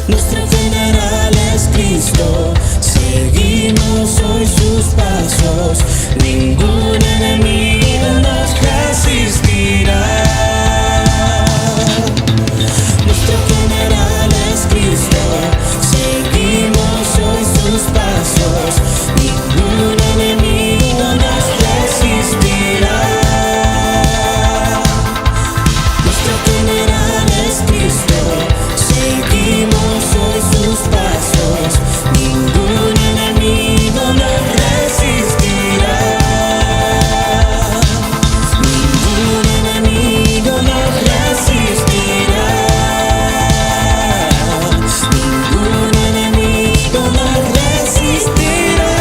Nuestro general es Cristo, seguimos hoy sus pasos, ningún enemigo nos resistirá. Nuestro general es Cristo, seguimos hoy sus pasos, ningún enemigo nos resistirá. Nuestro general es Cristo, seguimos hoy sus pasos, ningún enemigo nos resistirá. Ningún enemigo nos resistirá. Ningún enemigo nos resistirá.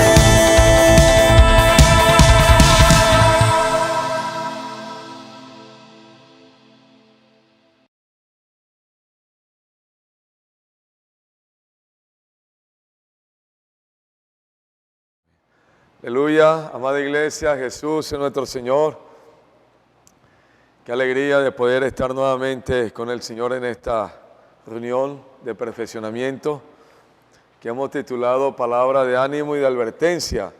Aleluya, amada iglesia, Jesús es nuestro Señor. Qué alegría de poder estar nuevamente con el Señor en esta reunión de perfeccionamiento que hemos titulado Palabra de ánimo y de advertencia,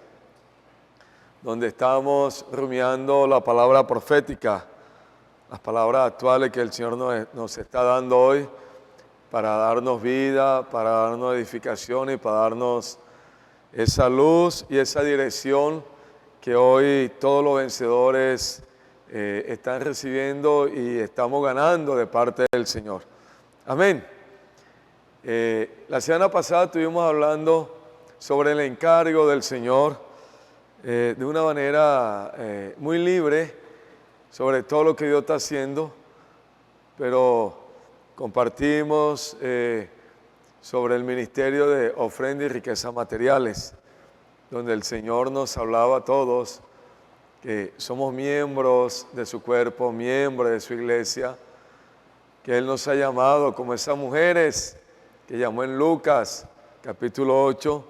donde estamos rumiando la palabra profética, las palabras actuales que el Señor nos está dando hoy para darnos vida, para darnos edificación y para darnos esa luz y esa dirección que hoy todos los vencedores están recibiendo y estamos ganando de parte del Señor. Amén. La semana pasada estuvimos hablando sobre el encargo del Señor de una manera muy libre sobre todo lo que Dios está haciendo, pero compartimos sobre el ministerio de ofrenda y riquezas materiales, donde el Señor nos hablaba a todos que somos miembros de su cuerpo, miembros de su iglesia, que Él nos ha llamado como esas mujeres que llamó en Lucas capítulo 8,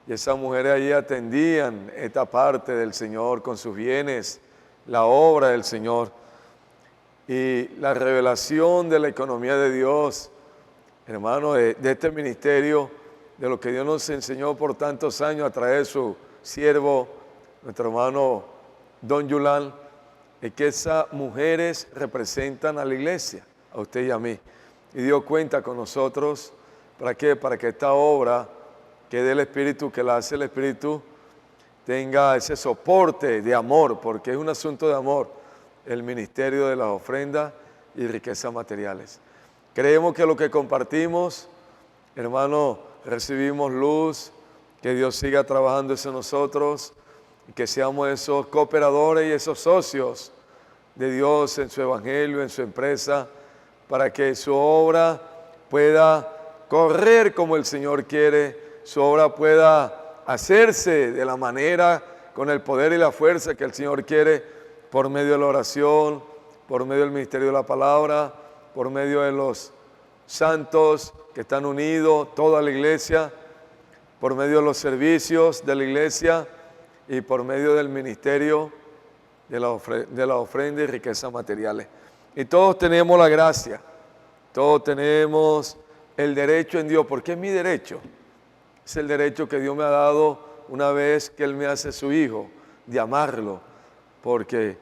y esas mujeres allí atendían esta parte del Señor con sus bienes, la obra del Señor y la revelación de la economía de Dios. Hermano, de este ministerio, de lo que Dios nos enseñó por tantos años a través de su siervo, nuestro hermano Don Yulán, es que esas mujeres representan a la iglesia, a usted y a mí. Y Dios cuenta con nosotros, ¿para qué? Para que esta obra que del Espíritu, que la hace el Espíritu, tenga ese soporte de amor, porque es un asunto de amor, el ministerio de las ofrendas y riquezas materiales. Creemos que lo que compartimos, hermano, recibimos luz, que Dios siga trabajando en nosotros, y que seamos esos cooperadores y esos socios de Dios en su evangelio, en su empresa, para que su obra pueda correr como el Señor quiere, su obra pueda hacerse de la manera, con el poder y la fuerza que el Señor quiere, por medio de la oración, por medio del ministerio de la palabra, por medio de los santos que están unidos, toda la iglesia, por medio de los servicios de la iglesia y por medio del ministerio de la ofrenda y riquezas materiales. Y todos tenemos la gracia, todos tenemos el derecho en Dios, porque es mi derecho. Es el derecho que Dios me ha dado una vez que Él me hace su hijo, de amarlo, porque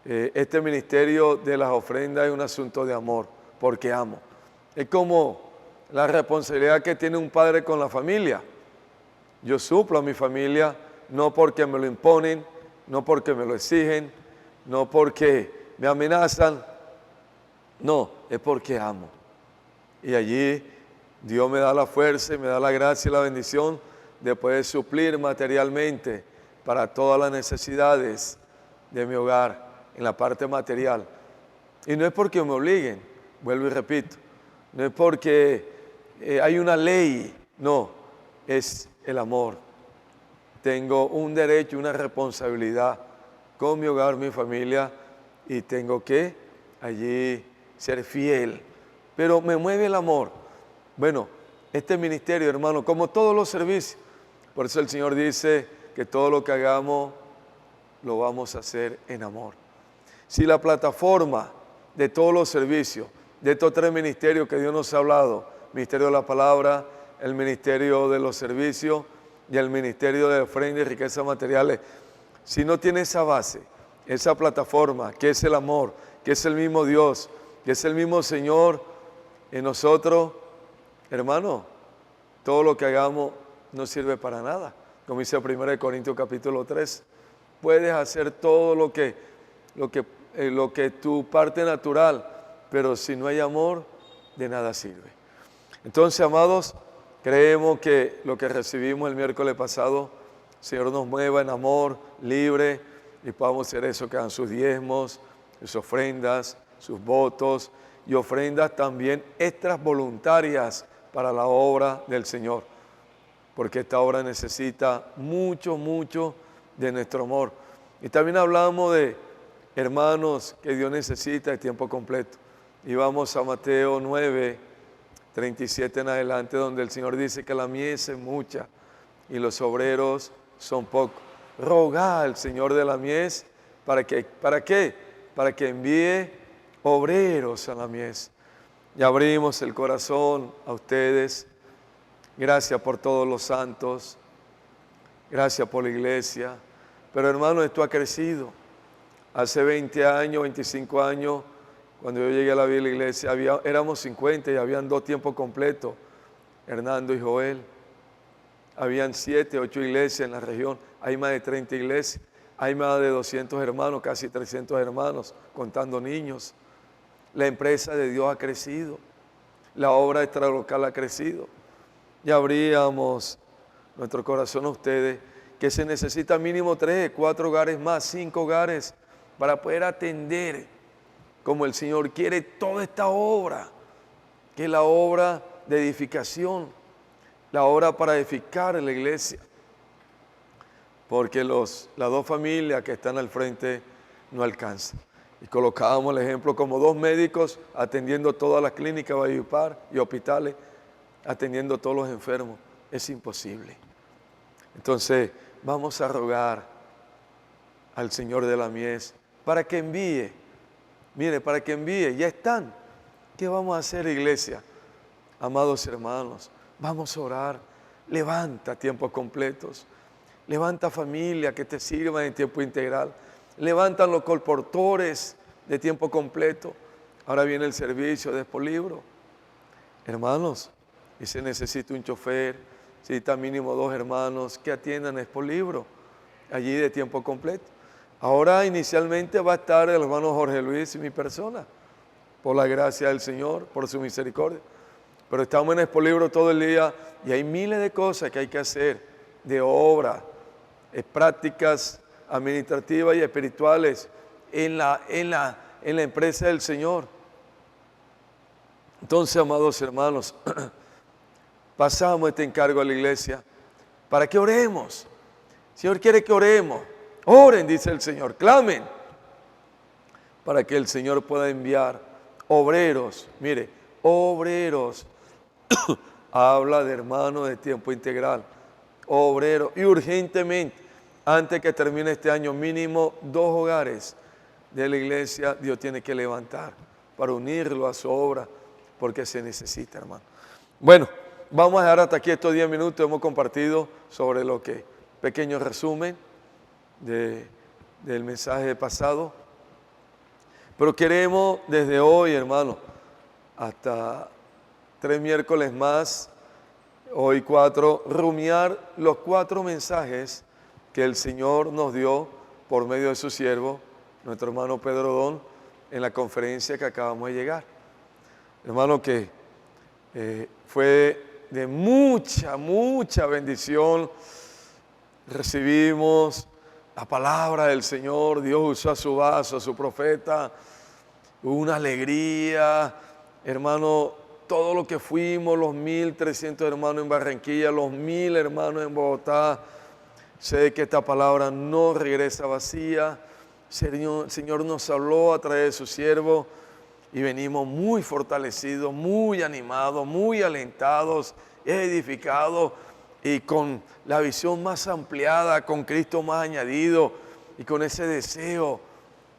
este ministerio de las ofrendas es un asunto de amor, porque amo. Es como la responsabilidad que tiene un padre con la familia. Yo suplo a mi familia no porque me lo imponen, no porque me lo exigen, no porque me amenazan, no, es porque amo. Y allí Dios me da la fuerza y me da la gracia y la bendición de poder suplir materialmente para todas las necesidades de mi hogar en la parte material. Y no es porque me obliguen, vuelvo y repito, no es porque hay una ley, no, es el amor. Tengo un derecho, una responsabilidad con mi hogar, mi familia, y tengo que allí ser fiel. Pero me mueve el amor. Bueno, este ministerio, hermano, como todos los servicios, por eso el Señor dice que todo lo que hagamos lo vamos a hacer en amor. Si la plataforma de todos los servicios, de estos 3 ministerios que Dios nos ha hablado, ministerio de la palabra, el ministerio de los servicios y el ministerio de ofrenda y riquezas materiales. Si no tiene esa base, esa plataforma, que es el amor, que es el mismo Dios, que es el mismo Señor en nosotros, hermano, todo lo que hagamos no sirve para nada. Como dice 1 Corintios capítulo 3, puedes hacer todo lo que tu parte natural, pero si no hay amor, de nada sirve. Entonces, amados, creemos que lo que recibimos el miércoles pasado, el Señor nos mueva en amor, libre, y podamos hacer eso, que hagan sus diezmos, sus ofrendas, sus votos y ofrendas también extras voluntarias para la obra del Señor, porque esta obra necesita mucho, mucho de nuestro amor. Y también hablamos de hermanos que Dios necesita de tiempo completo. Y vamos a Mateo 9, 37 en adelante, donde el Señor dice que la mies es mucha y los obreros son pocos. Rogad al Señor de la mies, ¿para qué? Para que envíe obreros a la mies. Y abrimos el corazón a ustedes. Gracias por todos los santos. Gracias por la iglesia. Pero hermano, esto ha crecido. Hace 20 años, 25 años, cuando yo llegué a la vida de la iglesia, éramos 50 y habían 2 tiempos completos, Hernando y Joel. Habían 7, 8 iglesias en la región. Hay más de 30 iglesias. Hay más de 200 hermanos, casi 300 hermanos, contando niños. La empresa de Dios ha crecido. La obra extralocal ha crecido. Y abríamos nuestro corazón a ustedes, que se necesita mínimo 3, 4 hogares más, 5 hogares, para poder atender como el Señor quiere toda esta obra, que es la obra de edificación, la obra para edificar en la iglesia. Porque las 2 familias que están al frente no alcanzan. Y colocábamos el ejemplo como 2 médicos atendiendo todas las clínicas Valledupar y hospitales, atendiendo a todos los enfermos. Es imposible. Entonces, vamos a rogar al Señor de la mies para que envíe. Mire, para que envíe. Ya están. ¿Qué vamos a hacer, iglesia? Amados hermanos, vamos a orar. Levanta tiempos completos. Levanta familia que te sirvan en tiempo integral. Levantan los colportores de tiempo completo. Ahora viene el servicio de Expolibro. Hermanos, y se necesita un chofer, se necesita mínimo 2 hermanos que atiendan Expolibro, allí de tiempo completo. Ahora inicialmente va a estar el hermano Jorge Luis y mi persona, por la gracia del Señor, por su misericordia. Pero estamos en Expolibro todo el día y hay miles de cosas que hay que hacer, de obra, prácticas administrativas y espirituales en la empresa del Señor. Entonces, amados hermanos, pasamos este encargo a la iglesia para que oremos. El Señor quiere que oremos. Oren, dice el Señor, clamen, para que el Señor pueda enviar obreros. Mire, obreros. Habla de hermanos de tiempo integral. Obreros. Y urgentemente, antes que termine este año, mínimo 2 hogares de la iglesia Dios tiene que levantar para unirlo a su obra, porque se necesita, hermano. Bueno, vamos a dejar hasta aquí estos 10 minutos. Hemos compartido sobre lo que, pequeño resumen del mensaje pasado. Pero queremos desde hoy, hermano, hasta 3 miércoles más, hoy 4, rumiar los 4 mensajes que el Señor nos dio por medio de su siervo, nuestro hermano Pedro Don, en la conferencia que acabamos de llegar. Hermano, que fue de mucha, mucha bendición. Recibimos la palabra del Señor. Dios usó a su vaso, a su profeta. Hubo una alegría, hermano, todo lo que fuimos, los 1,300 hermanos en Barranquilla, los 1,000 hermanos en Bogotá. Sé que esta palabra no regresa vacía. El Señor nos habló a través de su siervo y venimos muy fortalecidos, muy animados, muy alentados, edificados y con la visión más ampliada, con Cristo más añadido y con ese deseo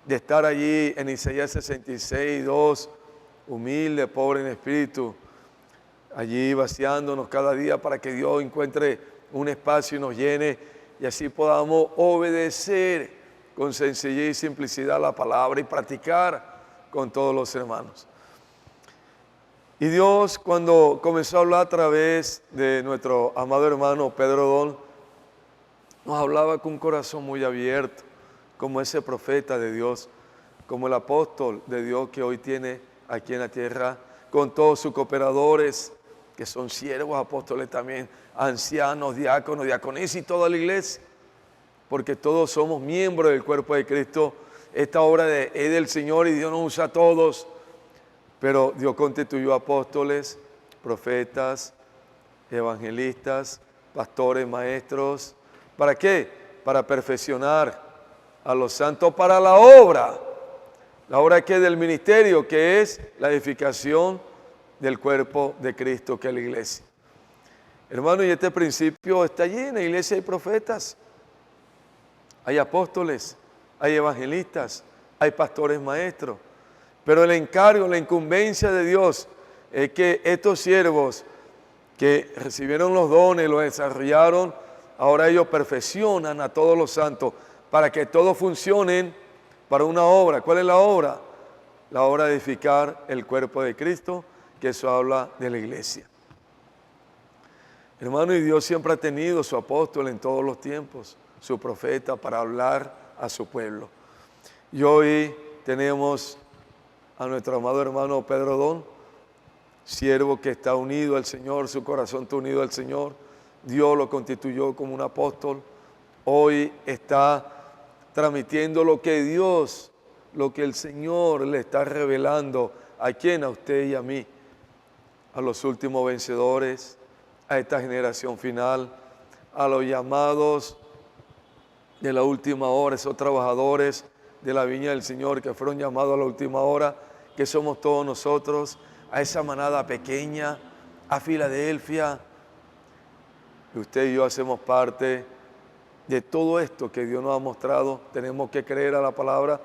de estar allí en Isaías 66, 2, humilde, pobre en espíritu, allí vaciándonos cada día para que Dios encuentre un espacio y nos llene y así podamos obedecer con sencillez y simplicidad la palabra y practicar con todos los hermanos. Y Dios, cuando comenzó a hablar a través de nuestro amado hermano Pedro Don, nos hablaba con un corazón muy abierto, como ese profeta de Dios, como el apóstol de Dios que hoy tiene aquí en la tierra, con todos sus cooperadores, que son siervos, apóstoles también, ancianos, diáconos, diaconisas y toda la iglesia, porque todos somos miembros del cuerpo de Cristo. Esta obra es del Señor y Dios nos usa a todos, pero Dios constituyó apóstoles, profetas, evangelistas, pastores, maestros. ¿Para qué? Para perfeccionar a los santos para la obra que es del ministerio, que es la edificación del cuerpo de Cristo, que es la iglesia. Hermano, y este principio está allí en la iglesia. Hay profetas, hay apóstoles, hay evangelistas, hay pastores maestros, pero el encargo, la incumbencia de Dios es que estos siervos que recibieron los dones, los desarrollaron, ahora ellos perfeccionan a todos los santos para que todos funcionen para una obra. ¿Cuál es la obra? La obra de edificar el cuerpo de Cristo, que eso habla de la iglesia. Hermano, y Dios siempre ha tenido su apóstol en todos los tiempos, su profeta para hablar a su pueblo. Y hoy tenemos a nuestro amado hermano Pedro Don, siervo que está unido al Señor, su corazón está unido al Señor. Dios lo constituyó como un apóstol. Hoy está transmitiendo lo que Dios, lo que el Señor le está revelando. ¿A quién? A usted y a mí, a los últimos vencedores, a esta generación final, a los llamados de la última hora, esos trabajadores de la viña del Señor que fueron llamados a la última hora, que somos todos nosotros, a esa manada pequeña, a Filadelfia. Y usted y yo hacemos parte de todo esto que Dios nos ha mostrado. Tenemos que creer a la palabra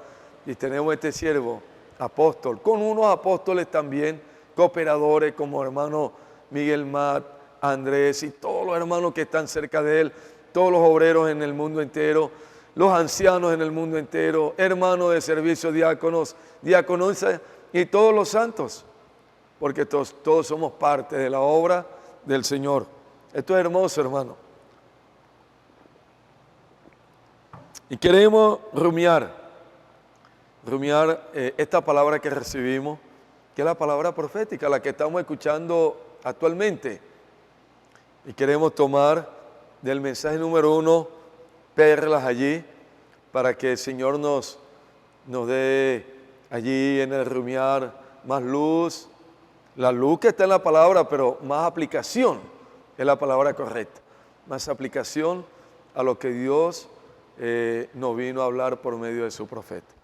y tenemos este siervo, apóstol, con unos apóstoles también, cooperadores como hermano Miguel Matt, Andrés y todos los hermanos que están cerca de él, todos los obreros en el mundo entero, los ancianos en el mundo entero, hermanos de servicio, diáconos, diaconisas y todos los santos, porque todos somos parte de la obra del Señor. Esto es hermoso, hermano. Y queremos rumiar esta palabra que recibimos, que es la palabra profética, la que estamos escuchando actualmente. Y queremos tomar del mensaje número 1 perlas allí, para que el Señor nos dé allí en el rumiar más luz, la luz que está en la palabra, pero más aplicación, es la palabra correcta, más aplicación a lo que Dios nos vino a hablar por medio de su profeta.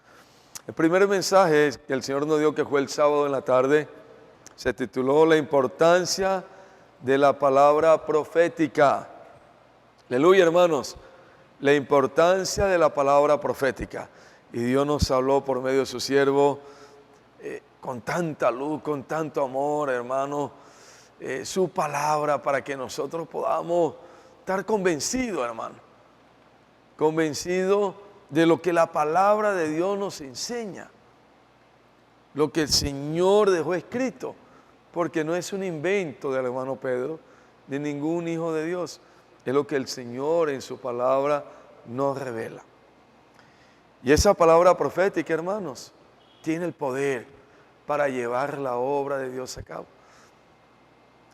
El primer mensaje que el Señor nos dio, que fue el sábado en la tarde, se tituló La importancia de la palabra profética. Aleluya, hermanos, la importancia de la palabra profética. Y Dios nos habló por medio de su siervo con tanta luz, con tanto amor, hermano, su palabra, para que nosotros podamos estar convencidos, hermano, convencidos de lo que la palabra de Dios nos enseña, lo que el Señor dejó escrito, porque no es un invento del hermano Pedro, de ningún hijo de Dios, es lo que el Señor en su palabra nos revela. Y esa palabra profética, hermanos, tiene el poder para llevar la obra de Dios a cabo.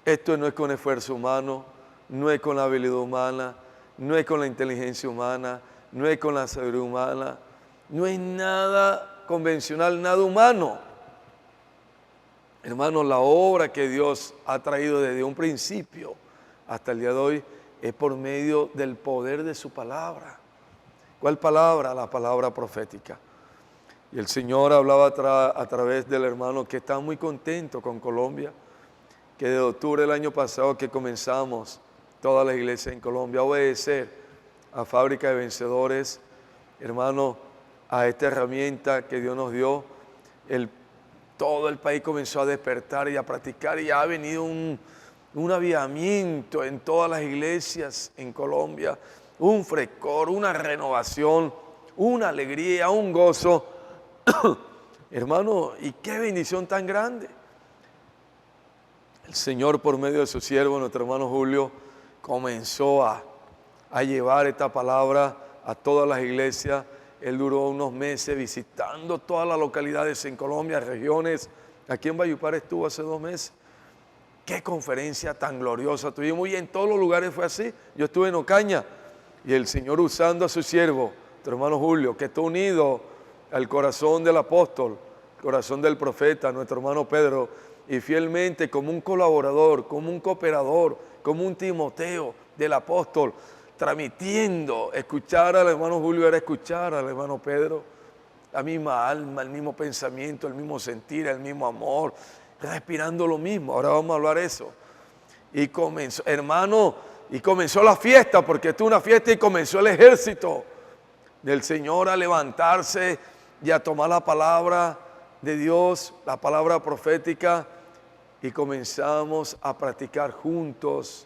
Esto no es con esfuerzo humano, no es con la habilidad humana, no es con la inteligencia humana, no es con la sabiduría humana, no es nada convencional, nada humano. Hermanos, la obra que Dios ha traído desde un principio hasta el día de hoy es por medio del poder de su palabra. ¿Cuál palabra? La palabra profética. Y el Señor hablaba a través del hermano que está muy contento con Colombia, que de octubre del año pasado que comenzamos toda la iglesia en Colombia a obedecer a Fábrica de Vencedores, hermano, a esta herramienta que Dios nos dio, todo el país comenzó a despertar y a practicar, y ha venido un avivamiento en todas las iglesias en Colombia, un frescor, una renovación, una alegría, un gozo. Hermano, y qué bendición tan grande. El Señor, por medio de su siervo, nuestro hermano Julio, comenzó a llevar esta palabra a todas las iglesias. Él duró unos meses visitando todas las localidades en Colombia, regiones. Aquí en Valledupar estuvo hace 2 meses. Qué conferencia tan gloriosa tuvimos, y en todos los lugares fue así. Yo estuve en Ocaña y el Señor, usando a su siervo, nuestro hermano Julio, que está unido al corazón del apóstol, corazón del profeta, nuestro hermano Pedro, y fielmente como un colaborador, como un cooperador, como un Timoteo del apóstol, transmitiendo. Escuchar al hermano Julio era escuchar al hermano Pedro, la misma alma, el mismo pensamiento, el mismo sentir, el mismo amor, respirando lo mismo. Ahora vamos a hablar de eso. Y comenzó, hermano, y comenzó la fiesta, porque esto es una fiesta, y comenzó el ejército del Señor a levantarse y a tomar la palabra de Dios, la palabra profética, y comenzamos a practicar juntos.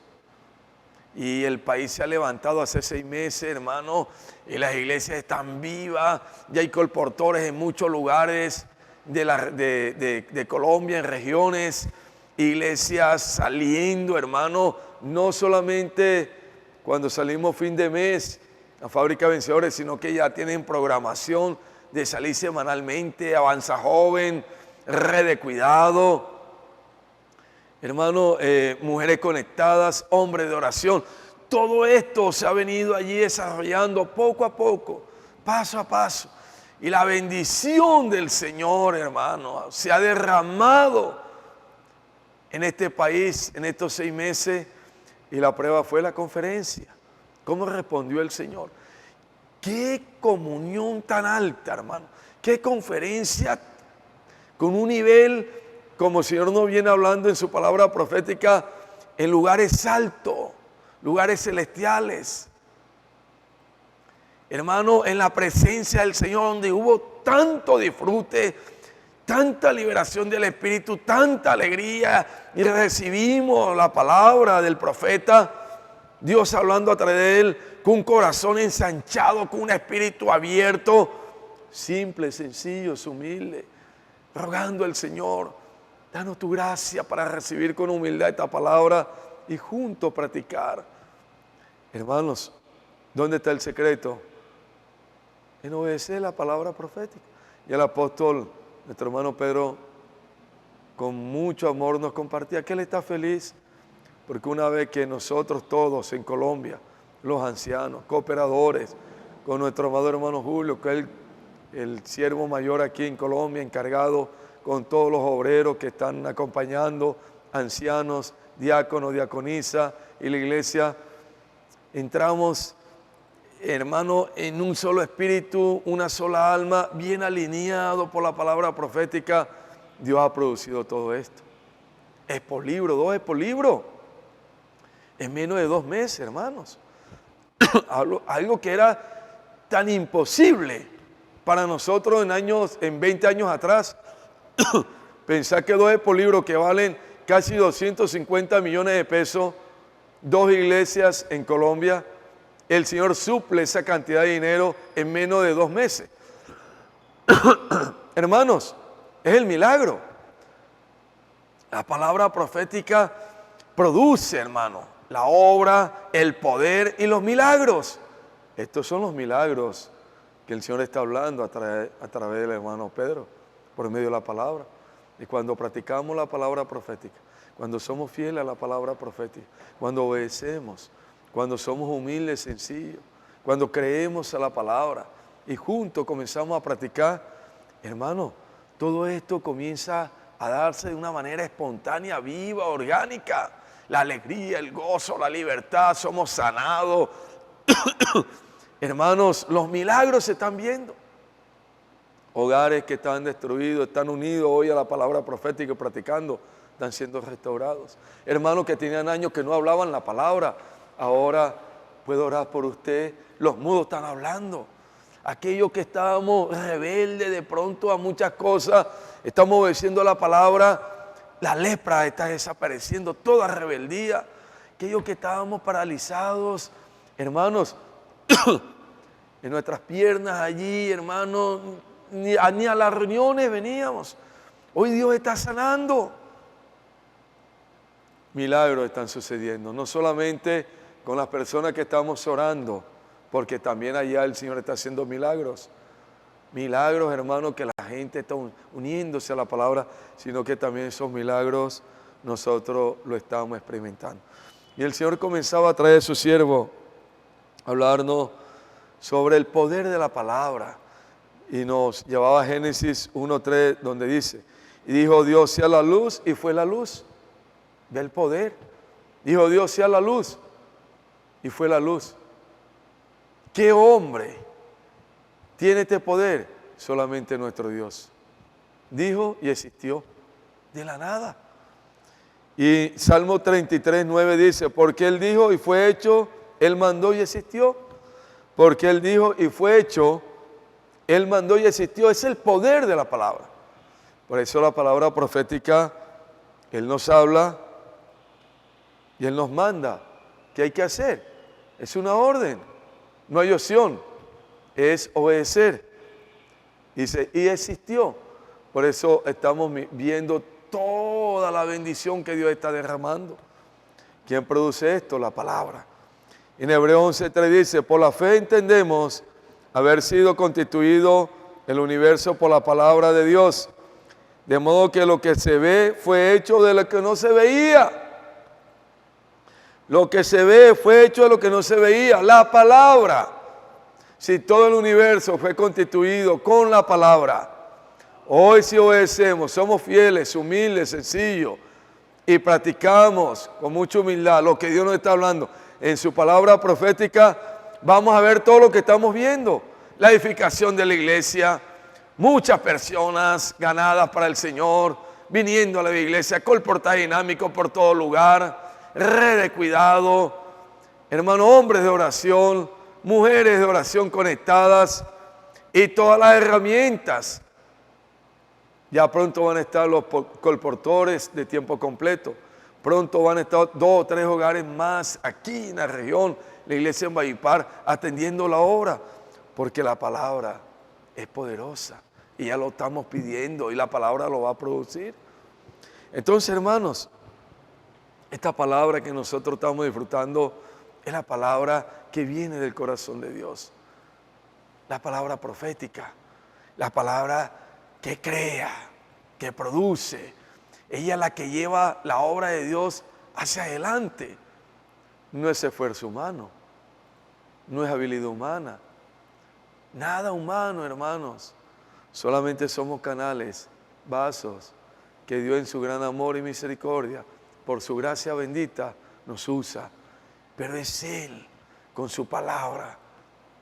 Y el país se ha levantado hace 6 meses, hermano, y las iglesias están vivas. Ya hay colportores en muchos lugares de Colombia, en regiones, iglesias saliendo, hermano, no solamente cuando salimos fin de mes a Fábrica Vencedores, sino que ya tienen programación de salir semanalmente, Avanza Joven, Red de Cuidado, hermano, mujeres conectadas, hombres de oración. Todo esto se ha venido allí desarrollando poco a poco, paso a paso. Y la bendición del Señor, hermano, se ha derramado en este país en estos 6 meses. Y la prueba fue la conferencia. ¿Cómo respondió el Señor? Qué comunión tan alta, hermano. Qué conferencia con un nivel, como el Señor nos viene hablando en su palabra profética, en lugares altos, lugares celestiales. Hermano, en la presencia del Señor, donde hubo tanto disfrute, tanta liberación del Espíritu, tanta alegría, y recibimos la palabra del profeta, Dios hablando a través de él, con un corazón ensanchado, con un espíritu abierto, simple, sencillo, humilde, rogando al Señor, danos tu gracia para recibir con humildad esta palabra y juntos practicar. Hermanos, ¿dónde está el secreto? En obedecer la palabra profética. Y el apóstol, nuestro hermano Pedro, con mucho amor nos compartía que él está feliz, porque una vez que nosotros todos en Colombia, los ancianos, cooperadores, con nuestro amado hermano Julio, que es el siervo mayor aquí en Colombia, encargado con todos los obreros que están acompañando, ancianos, diáconos, diaconisa y la iglesia, entramos, hermano, en un solo espíritu, una sola alma, bien alineado por la palabra profética. Dios ha producido todo esto. Expolibro, 2 expolibros, en menos de 2 meses, hermanos. Algo que era tan imposible para nosotros en 20 años atrás. Pensar que 2 expolibros que valen casi 250 millones de pesos, 2 iglesias en Colombia, el Señor suple esa cantidad de dinero en menos de 2 meses. Hermanos, es el milagro. La palabra profética produce, hermano, la obra, el poder y los milagros. Estos son los milagros que el Señor está hablando a través del hermano Pedro, por medio de la palabra. Y cuando practicamos la palabra profética, cuando somos fieles a la palabra profética, cuando obedecemos, cuando somos humildes, sencillos, cuando creemos a la palabra y juntos comenzamos a practicar, hermano, todo esto comienza a darse de una manera espontánea, viva, orgánica. La alegría, el gozo, la libertad, somos sanados. Hermanos, los milagros se están viendo. Hogares que estaban destruidos, están unidos hoy a la palabra profética y practicando, están siendo restaurados. Hermanos que tenían años que no hablaban la palabra, ahora puedo orar por usted. Los mudos están hablando. Aquellos que estábamos rebeldes de pronto a muchas cosas, estamos obedeciendo la palabra La lepra está desapareciendo, toda rebeldía. Aquellos que estábamos paralizados, hermanos, en nuestras piernas allí, hermanos, ni a las reuniones veníamos. Hoy Dios está sanando. Milagros están sucediendo, no solamente con las personas que estamos orando, porque también allá el Señor está haciendo milagros. Milagros, hermanos, que la gente está uniéndose a la palabra, sino que también esos milagros nosotros lo estamos experimentando. Y el Señor comenzaba a traer a su siervo a hablarnos sobre el poder de la palabra. Y nos llevaba a Génesis 1:3, donde dice, y dijo Dios sea la luz, y fue la luz. Ve el poder. Dijo Dios sea la luz, y fue la luz. ¿Qué hombre tiene este poder? Solamente nuestro Dios. Dijo y existió de la nada. Y Salmo 33:9 dice, porque Él dijo y fue hecho, Él mandó y existió. Porque Él dijo y fue hecho, Él mandó y existió. Es el poder de la palabra. Por eso la palabra profética, Él nos habla y Él nos manda. ¿Qué hay que hacer? Es una orden. No hay opción. Es obedecer. Dice, y existió. Por eso estamos viendo toda la bendición que Dios está derramando. ¿Quién produce esto? La palabra. En Hebreos 11:3 dice, por la fe entendemos haber sido constituido el universo por la palabra de Dios. De modo que lo que se ve fue hecho de lo que no se veía. Lo que se ve fue hecho de lo que no se veía. La palabra. Si todo el universo fue constituido con la palabra, hoy si obedecemos, somos fieles, humildes, sencillos y practicamos con mucha humildad lo que Dios nos está hablando en su palabra profética, vamos a ver todo lo que estamos viendo. La edificación de la iglesia, muchas personas ganadas para el Señor, viniendo a la iglesia, colportaje dinámico por todo lugar, red de cuidado, hermanos, hombres de oración, mujeres de oración conectadas y todas las herramientas. Ya pronto van a estar los colportores de tiempo completo. Pronto van a estar 2 o 3 hogares más aquí en la región, la iglesia en Valledupar, atendiendo la obra, porque la palabra es poderosa y ya lo estamos pidiendo y la palabra lo va a producir. Entonces, hermanos, esta palabra que nosotros estamos disfrutando es la palabra que viene del corazón de Dios. La palabra profética, la palabra que crea, que produce. Ella es la que lleva la obra de Dios hacia adelante. No es esfuerzo humano, no es habilidad humana, nada humano, hermanos. Solamente somos canales, vasos, que Dios en su gran amor y misericordia, por su gracia bendita, nos usa. Pero es Él, con su palabra,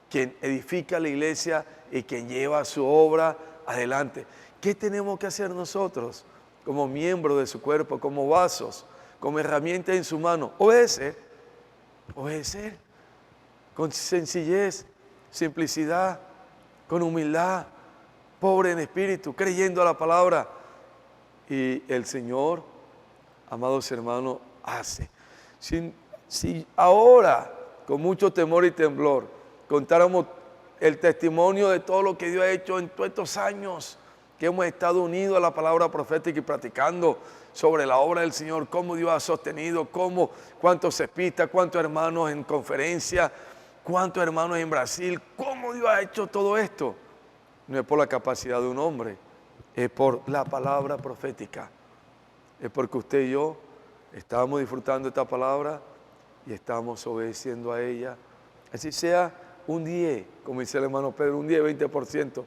quien edifica la iglesia y quien lleva su obra adelante. ¿Qué tenemos que hacer nosotros como miembros de su cuerpo, como vasos, como herramientas en su mano? Obedecer, obedecer, con sencillez, simplicidad, con humildad, pobre en espíritu, creyendo a la palabra. Y el Señor, amados hermanos, hace. Si ahora, con mucho temor y temblor, contáramos el testimonio de todo lo que Dios ha hecho en todos estos años que hemos estado unidos a la palabra profética y practicando sobre la obra del Señor, cómo Dios ha sostenido, cuántos cepistas, cuántos hermanos en conferencia, cuántos hermanos en Brasil, cómo Dios ha hecho todo esto. No es por la capacidad de un hombre, es por la palabra profética. Es porque usted y yo estamos disfrutando esta palabra y estamos obedeciendo a ella. Así sea un 10, como dice el hermano Pedro, un 10, 20%.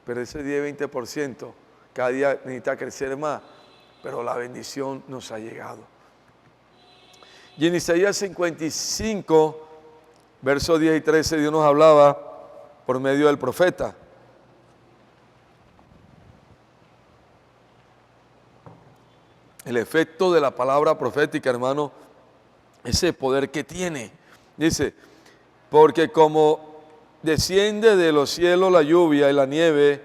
Pero ese 10, 20%, cada día necesita crecer más. Pero la bendición nos ha llegado. Y en Isaías 55, versos 10 y 13, Dios nos hablaba por medio del profeta. El efecto de la palabra profética, hermano, ese poder que tiene. Dice, porque como desciende de los cielos la lluvia y la nieve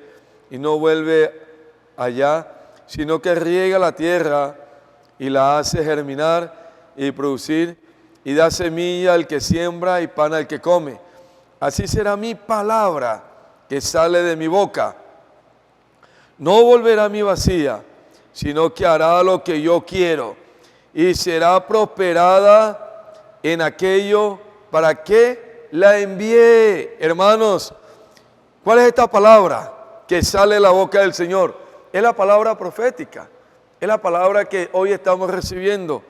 y no vuelve allá, sino que riega la tierra y la hace germinar y producir, y da semilla al que siembra y pan al que come. Así será mi palabra que sale de mi boca. No volverá a mí vacía, sino que hará lo que yo quiero, y será prosperada en aquello para que la envié. Hermanos, ¿cuál es esta palabra que sale de la boca del Señor? Es la palabra profética, es la palabra que hoy estamos recibiendo.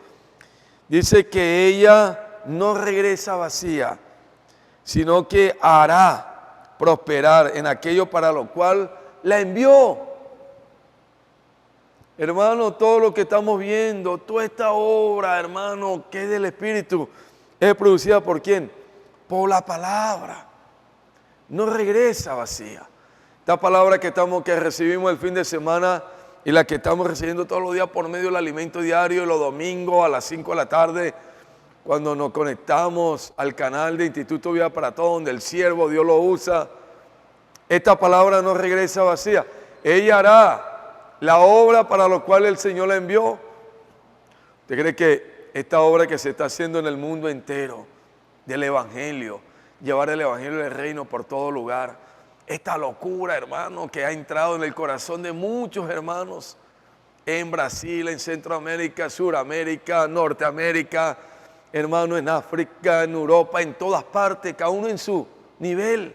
Dice que ella no regresa vacía, sino que hará prosperar en aquello para lo cual la envió. Hermano, todo lo que estamos viendo, toda esta obra, hermano, que es del Espíritu, es producida ¿por quién? Por la palabra. No regresa vacía. Esta palabra que recibimos el fin de semana y la que estamos recibiendo todos los días por medio del alimento diario y los domingos a las 5 de la tarde, cuando nos conectamos al canal de Instituto Vida para Todos, donde el siervo Dios lo usa. Esta palabra no regresa vacía. Ella hará la obra para la cual el Señor la envió. ¿Usted cree que esta obra que se está haciendo en el mundo entero, del Evangelio, llevar el Evangelio del Reino por todo lugar, esta locura, hermano, que ha entrado en el corazón de muchos hermanos, en Brasil, en Centroamérica, Suramérica, Norteamérica, hermano, en África, en Europa, en todas partes, cada uno en su nivel.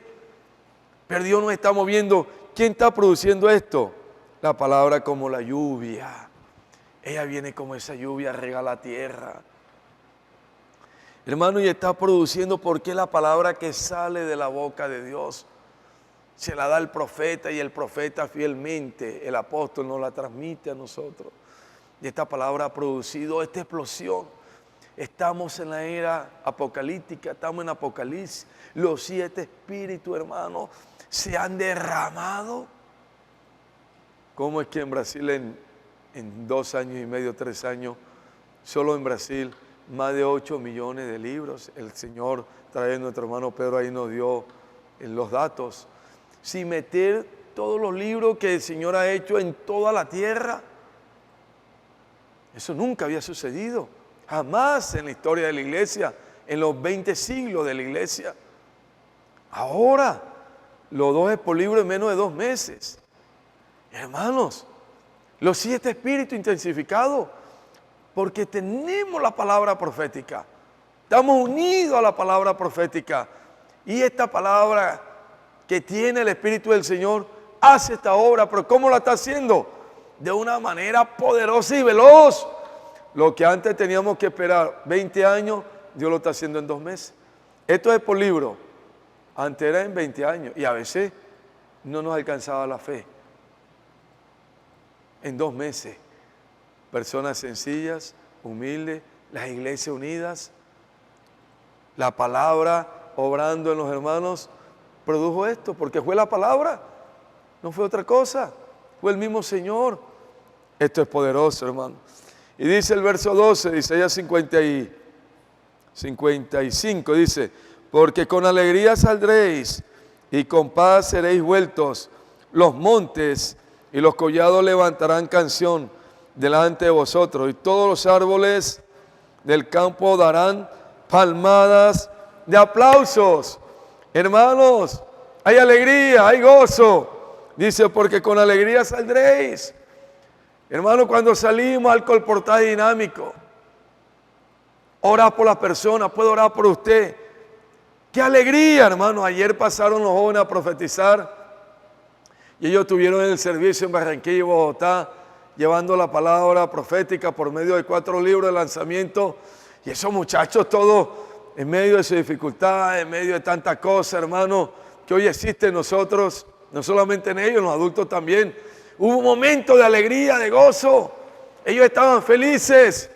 Pero Dios nos está moviendo. ¿Quién está produciendo esto? La palabra como la lluvia. Ella viene como esa lluvia, rega la tierra. Hermano, y está produciendo porque la palabra que sale de la boca de Dios se la da el profeta, y el profeta fielmente, el apóstol, nos la transmite a nosotros. Y esta palabra ha producido esta explosión. Estamos en la era apocalíptica, estamos en Apocalipsis. Los 7 espíritus, hermano, se han derramado. ¿Cómo es que en Brasil en 2 años y medio, 3 años, solo en Brasil, más de 8 millones de libros? El Señor, trayendo nuestro hermano Pedro, ahí nos dio los datos. Sin meter todos los libros que el Señor ha hecho en toda la tierra. Eso nunca había sucedido. Jamás en la historia de la iglesia, en los 20 siglos de la iglesia. Ahora, los 2 por libro en menos de 2 meses. Hermanos, los 7 espíritus intensificados, porque tenemos la palabra profética. Estamos unidos a la palabra profética. Y esta palabra que tiene el Espíritu del Señor hace esta obra. ¿Pero cómo la está haciendo? De una manera poderosa y veloz. Lo que antes teníamos que esperar 20 años, Dios lo está haciendo en 2 meses. Esto es por libro. Antes era en 20 años y a veces no nos alcanzaba la fe. En 2 meses, personas sencillas, humildes, las iglesias unidas, la palabra obrando en los hermanos, produjo esto, porque fue la palabra, no fue otra cosa, fue el mismo Señor. Esto es poderoso, hermano. Y dice el verso 12 de Isaías 55, dice: porque con alegría saldréis y con paz seréis vueltos. Los montes y los collados levantarán canción delante de vosotros, y todos los árboles del campo darán palmadas de aplausos. Hermanos, hay alegría, hay gozo. Dice, porque con alegría saldréis. Hermano, cuando salimos al colportaje dinámico, orar por las personas, puedo orar por usted. ¡Qué alegría, hermano! Ayer pasaron los jóvenes a profetizar y ellos tuvieron el servicio en Barranquilla y Bogotá, llevando la palabra profética por medio de 4 libros de lanzamiento. Y esos muchachos todos en medio de su dificultad, en medio de tantas cosas, hermano, que hoy existe en nosotros, no solamente en ellos, en los adultos también. Hubo un momento de alegría, de gozo. Ellos estaban felices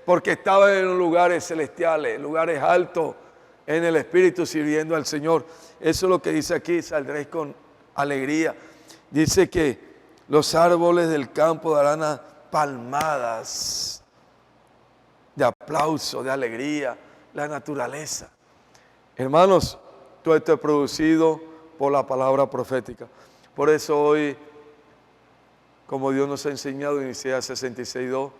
porque estaban en lugares celestiales, lugares altos, en el Espíritu, sirviendo al Señor. Eso es lo que dice aquí: saldréis con alegría. Dice que los árboles del campo darán palmadas de aplauso, de alegría, la naturaleza. Hermanos, todo esto es producido por la palabra profética. Por eso hoy, como Dios nos ha enseñado en Isaías 66:2,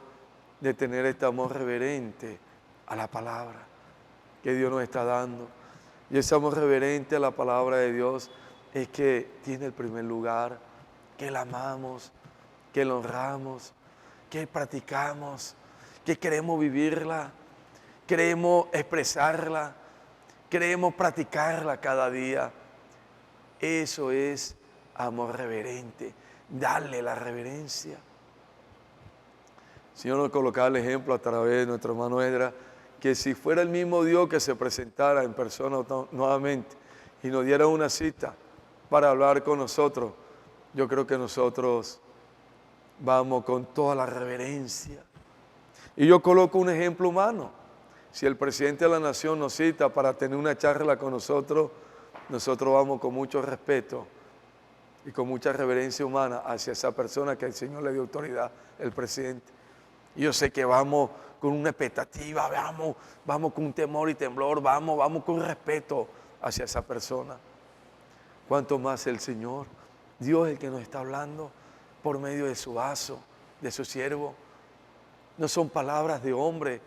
de tener este amor reverente a la palabra que Dios nos está dando. Y ese amor reverente a la palabra de Dios es que tiene el primer lugar, que la amamos, que la honramos, que practicamos, que queremos vivirla, queremos expresarla, queremos practicarla cada día. Eso es amor reverente, darle la reverencia. El Señor nos colocaba el ejemplo a través de nuestro hermano Edra, que si fuera el mismo Dios que se presentara en persona nuevamente y nos diera una cita para hablar con nosotros, yo creo que nosotros vamos con toda la reverencia. Y yo coloco un ejemplo humano. Si el presidente de la nación nos cita para tener una charla con nosotros, nosotros vamos con mucho respeto y con mucha reverencia humana hacia esa persona que el Señor le dio autoridad, el presidente. Y yo sé que vamos con una expectativa, vamos con un temor y temblor, vamos con respeto hacia esa persona. Cuanto más el Señor, Dios es el que nos está hablando por medio de su vaso, de su siervo. No son palabras de hombre,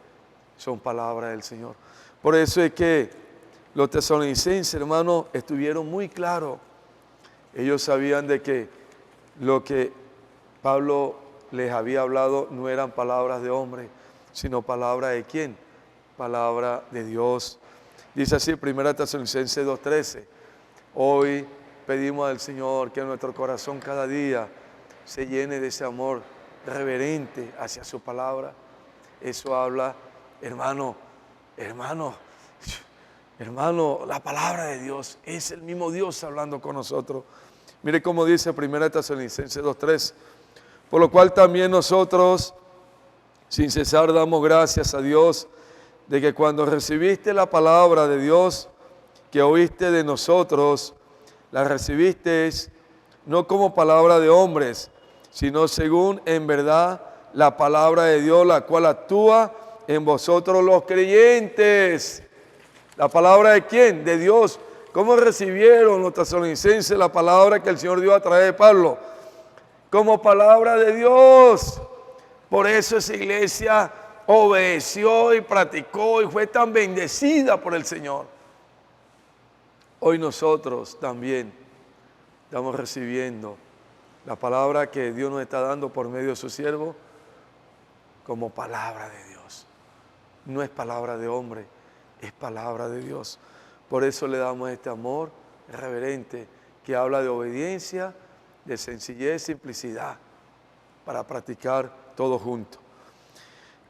son palabras del Señor. Por eso es que los tesalonicenses, hermanos, estuvieron muy claros. Ellos sabían de que lo que Pablo les había hablado no eran palabras de hombre, sino palabras de ¿quién? Palabra de Dios. Dice así, 1 Tesalonicenses 2:13. Hoy pedimos al Señor que nuestro corazón cada día se llene de ese amor reverente hacia su palabra. Eso habla, hermano, la palabra de Dios es el mismo Dios hablando con nosotros. Mire cómo dice 1 Tesalonicenses 2:3. Por lo cual también nosotros, sin cesar, damos gracias a Dios de que cuando recibiste la palabra de Dios que oíste de nosotros, la recibiste no como palabra de hombres, sino según en verdad la palabra de Dios, la cual actúa en vosotros los creyentes. ¿La palabra de quién? De Dios. ¿Cómo recibieron los tesalonicenses la palabra que el Señor dio a través de Pablo? Como palabra de Dios. Por eso esa iglesia obedeció y practicó y fue tan bendecida por el Señor. Hoy nosotros también estamos recibiendo la palabra que Dios nos está dando por medio de su siervo como palabra de Dios. No es palabra de hombre, es palabra de Dios. Por eso le damos este amor reverente que habla de obediencia, de sencillez, simplicidad, para practicar todo junto.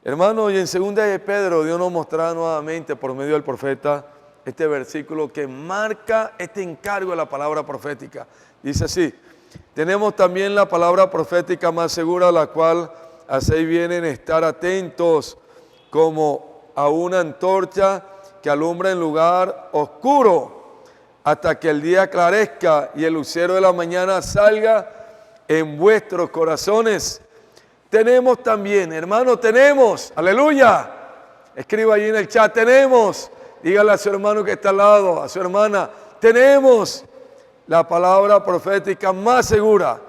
Hermanos, y en 2 de Pedro, Dios nos mostrará nuevamente por medio del profeta este versículo que marca este encargo de la palabra profética. Dice así, tenemos también la palabra profética más segura, la cual hacéis bien en estar atentos como a una antorcha que alumbra en lugar oscuro, hasta que el día aclarezca y el lucero de la mañana salga en vuestros corazones. Tenemos también, hermano, tenemos, aleluya. Escriba ahí en el chat, tenemos. Dígale a su hermano que está al lado, a su hermana, tenemos la palabra profética más segura,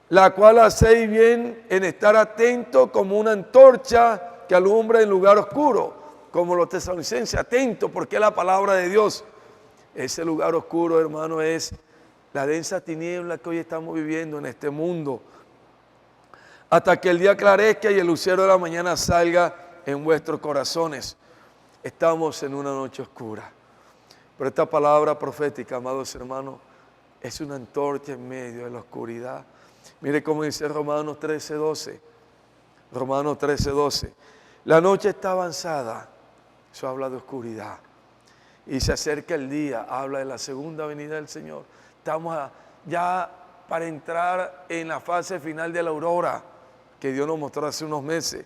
la cual hacéis bien en estar atento como una antorcha que alumbra en lugar oscuro, como los tesalonicenses, atento porque es la palabra de Dios. Ese lugar oscuro, hermano, es la densa tiniebla que hoy estamos viviendo en este mundo. Hasta que el día aclarezca y el lucero de la mañana salga en vuestros corazones. Estamos en una noche oscura. Pero esta palabra profética, amados hermanos, es una antorcha en medio de la oscuridad. Mire cómo dice Romanos 13:12. Romanos 13:12. La noche está avanzada. Eso habla de oscuridad. Y se acerca el día, habla de la segunda venida del Señor. Estamos ya para entrar en la fase final de la aurora que Dios nos mostró hace unos meses.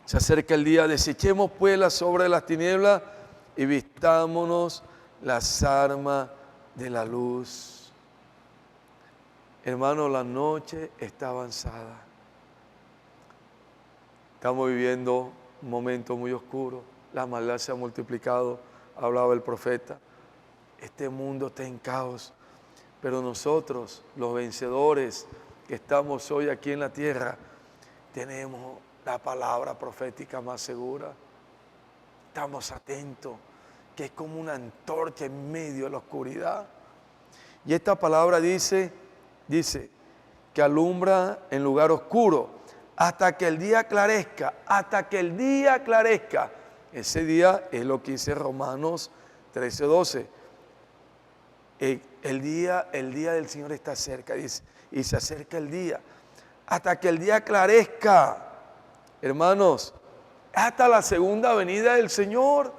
Se acerca el día, desechemos pues las obras de las tinieblas y vistámonos las armas de la luz. Hermano, la noche está avanzada. Estamos viviendo un momento muy oscuro. La maldad se ha multiplicado, hablaba el profeta. Este mundo está en caos, pero nosotros, los vencedores que estamos hoy aquí en la tierra, tenemos la palabra profética más segura. Estamos atentos, que es como una antorcha en medio de la oscuridad. Y esta palabra dice que alumbra en lugar oscuro hasta que el día aclarezca, hasta que el día aclarezca. Ese día es lo que dice Romanos 13:12. El día del Señor está cerca, dice, y se acerca el día. Hasta que el día aclarezca, hermanos, hasta la segunda venida del Señor.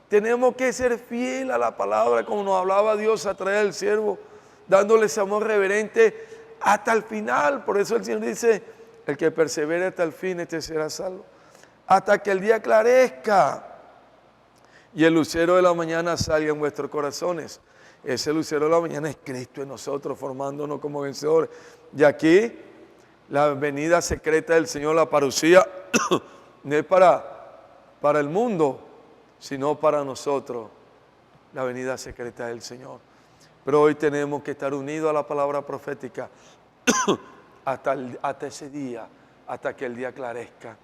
Tenemos que ser fiel a la palabra, como nos hablaba Dios a través del siervo, dándole ese amor reverente hasta el final. Por eso el Señor dice, el que persevere hasta el fin, este será salvo. Hasta que el día aclarezca y el lucero de la mañana salga en vuestros corazones. Ese lucero de la mañana es Cristo en nosotros, formándonos como vencedores. Y aquí, la venida secreta del Señor, la parucía, no es para el mundo, sino para nosotros, la venida secreta del Señor. Pero hoy tenemos que estar unidos a la palabra profética hasta ese día, hasta que el día aclarezca.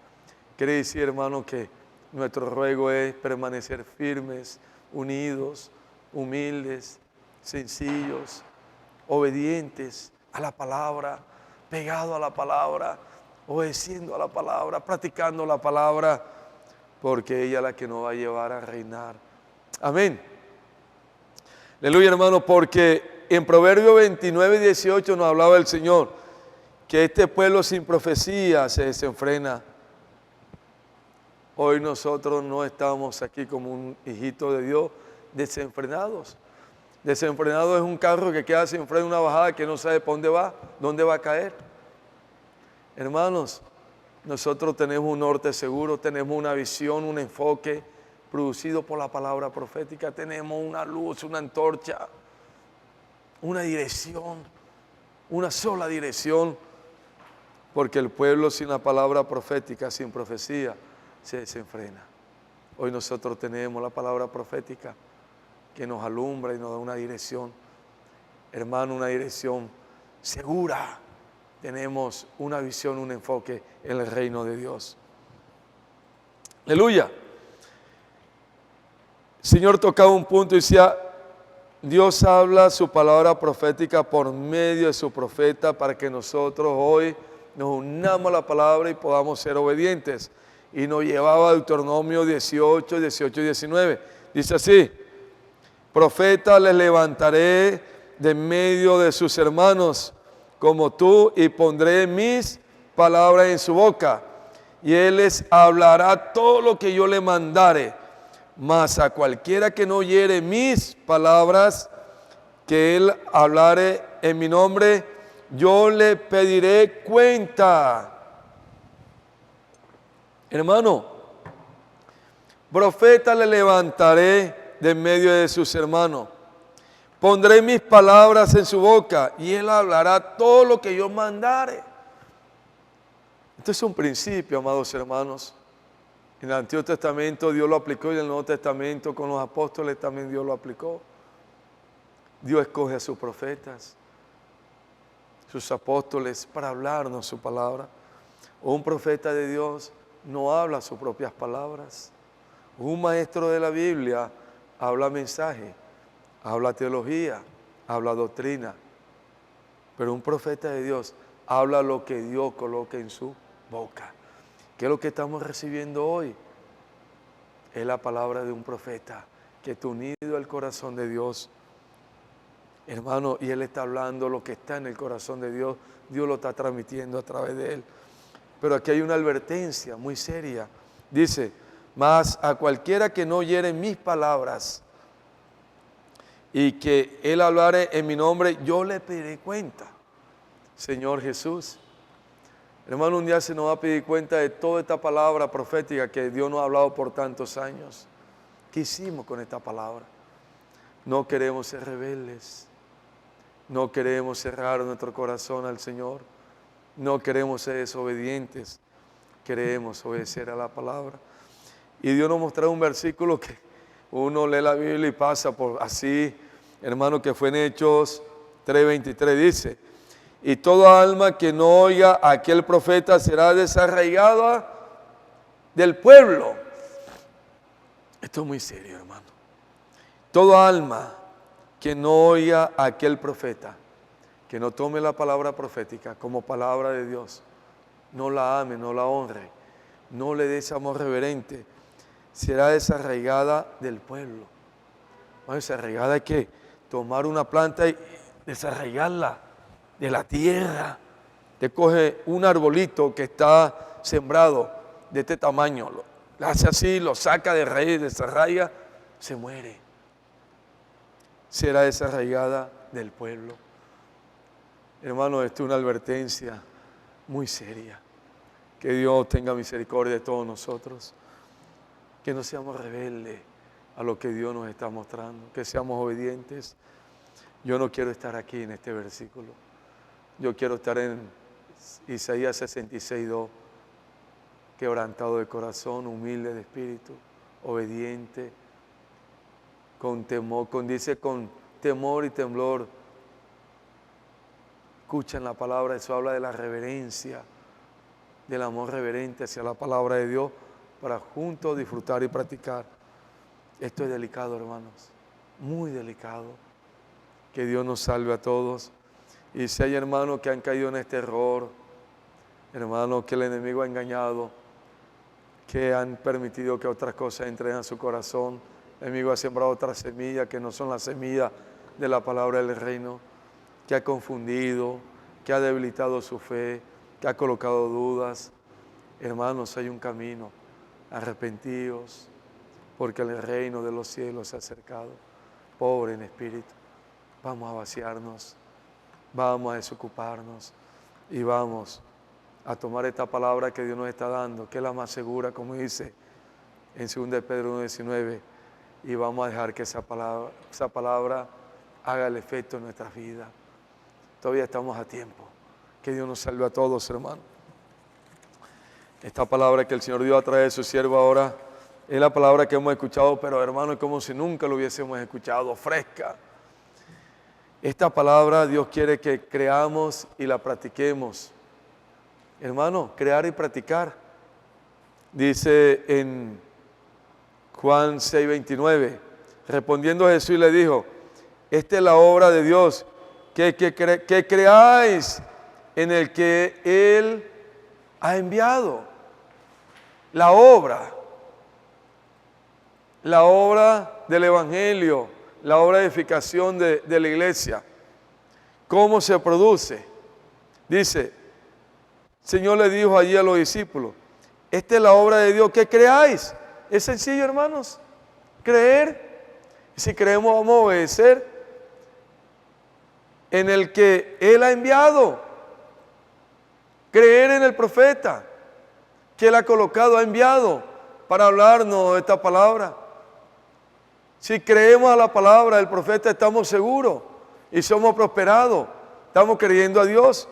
Quiere decir, hermano, que nuestro ruego es permanecer firmes, unidos, humildes, sencillos, obedientes a la palabra, pegados a la palabra, obedeciendo a la palabra, practicando la palabra, porque ella es la que nos va a llevar a reinar. Amén. Aleluya, hermano, porque en Proverbios 29:18 nos hablaba el Señor que este pueblo sin profecía se desenfrena. Hoy nosotros no estamos aquí como un hijito de Dios desenfrenados. Desenfrenado es un carro que queda sin freno en una bajada que no sabe para dónde va a caer. Hermanos, nosotros tenemos un norte seguro, tenemos una visión, un enfoque producido por la palabra profética. Tenemos una luz, una antorcha, una dirección, una sola dirección, porque el pueblo sin la palabra profética, sin profecía, se desenfrena. Hoy nosotros tenemos la palabra profética que nos alumbra y nos da una dirección. Hermano, una dirección segura. Tenemos una visión, un enfoque en el reino de Dios. Aleluya. El Señor tocaba un punto y decía, Dios habla su palabra profética por medio de su profeta para que nosotros hoy nos unamos a la palabra y podamos ser obedientes. Y nos llevaba a Deuteronomio 18, 18 y 19. Dice así, profeta les levantaré de en medio de sus hermanos como tú y pondré mis palabras en su boca y él les hablará todo lo que yo le mandare. Mas a cualquiera que no oyere mis palabras que él hablare en mi nombre, yo le pediré cuenta. Hermano, profeta le levantaré de en medio de sus hermanos. Pondré mis palabras en su boca y él hablará todo lo que yo mandare. Este es un principio, amados hermanos. En el Antiguo Testamento Dios lo aplicó y en el Nuevo Testamento con los apóstoles también Dios lo aplicó. Dios escoge a sus profetas, sus apóstoles para hablarnos su palabra. Un profeta de Dios no habla sus propias palabras. Un maestro de la Biblia habla mensaje, habla teología, habla doctrina. Pero un profeta de Dios habla lo que Dios coloca en su boca. ¿Qué es lo que estamos recibiendo hoy? Es la palabra de un profeta que está unido al corazón de Dios. Hermano, y él está hablando lo que está en el corazón de Dios. Dios lo está transmitiendo a través de él. Pero aquí hay una advertencia muy seria. Dice, mas a cualquiera que no oyere mis palabras y que él hablare en mi nombre, yo le pediré cuenta. Señor Jesús. Hermano, un día se nos va a pedir cuenta de toda esta palabra profética que Dios nos ha hablado por tantos años. ¿Qué hicimos con esta palabra? No queremos ser rebeldes. No queremos cerrar nuestro corazón al Señor. No queremos ser desobedientes. Queremos obedecer a la palabra. Y Dios nos mostró un versículo que uno lee la Biblia y pasa por así, hermano, que fue en Hechos 3:23. Dice, y toda alma que no oiga a aquel profeta será desarraigada del pueblo. Esto es muy serio, hermano. Toda alma que no oiga a aquel profeta, que no tome la palabra profética como palabra de Dios, no la ame, no la honre, no le dé ese amor reverente, será desarraigada del pueblo. Bueno, desarraigada hay que tomar una planta y desarraigarla de la tierra. Te coge un arbolito que está sembrado de este tamaño, lo hace así, lo saca de raíz, desarraiga, se muere. Será desarraigada del pueblo. Hermano, esto es una advertencia muy seria. Que Dios tenga misericordia de todos nosotros. Que no seamos rebeldes a lo que Dios nos está mostrando. Que seamos obedientes. Yo no quiero estar aquí en este versículo. Yo quiero estar en Isaías 66:2. Quebrantado de corazón, humilde de espíritu, obediente, con temor, dice con temor y temblor. Escuchan la palabra, eso habla de la reverencia, del amor reverente hacia la palabra de Dios para juntos disfrutar y practicar. Esto es delicado, hermanos, muy delicado. Que Dios nos salve a todos. Y si hay hermanos que han caído en este error, hermanos que el enemigo ha engañado, que han permitido que otras cosas entren a su corazón, el enemigo ha sembrado otras semillas que no son las semillas de la palabra del reino, que ha confundido, que ha debilitado su fe, que ha colocado dudas. Hermanos, hay un camino. Arrepentíos, porque el reino de los cielos se ha acercado. Pobre en espíritu. Vamos a vaciarnos, vamos a desocuparnos y vamos a tomar esta palabra que Dios nos está dando, que es la más segura, como dice en 2 de Pedro 1:19, y vamos a dejar que esa palabra haga el efecto en nuestras vidas. Todavía estamos a tiempo. Que Dios nos salve a todos, hermano. Esta palabra que el Señor dio a través de su siervo ahora es la palabra que hemos escuchado, pero hermano, es como si nunca lo hubiésemos escuchado, fresca. Esta palabra Dios quiere que creamos y la practiquemos. Hermano, crear y practicar. Dice en Juan 6:29, respondiendo Jesús le dijo, esta es la obra de Dios, que creáis en el que Él ha enviado. La obra del Evangelio, la obra de edificación de la iglesia. ¿Cómo se produce? Dice, el Señor le dijo allí a los discípulos, esta es la obra de Dios, que creáis. Es sencillo, hermanos, creer. Si creemos vamos a obedecer en el que Él ha enviado. Creer en el profeta que Él ha colocado, ha enviado para hablarnos de esta palabra. Si creemos a la palabra del profeta estamos seguros y somos prosperados. Estamos creyendo a Dios.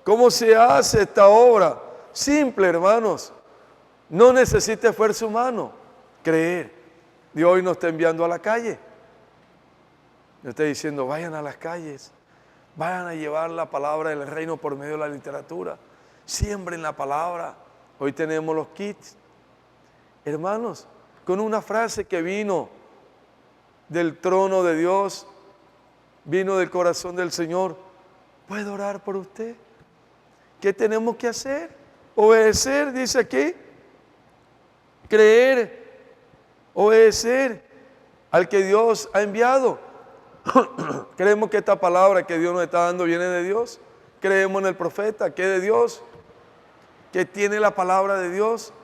¿Cómo se hace esta obra? Simple, hermanos. No necesita esfuerzo humano. Creer. Dios hoy nos está enviando a la calle. Nos está diciendo, vayan a las calles. Vayan a llevar la palabra del reino por medio de la literatura. Siembren la palabra. Hoy tenemos los kits. Hermanos, con una frase que vino del trono de Dios, vino del corazón del Señor. ¿Puedo orar por usted? ¿Qué tenemos que hacer? Obedecer, dice aquí. Creer, obedecer al que Dios ha enviado. Creemos que esta palabra que Dios nos está dando viene de Dios. Creemos en el profeta, que es de Dios, que tiene la palabra de Dios.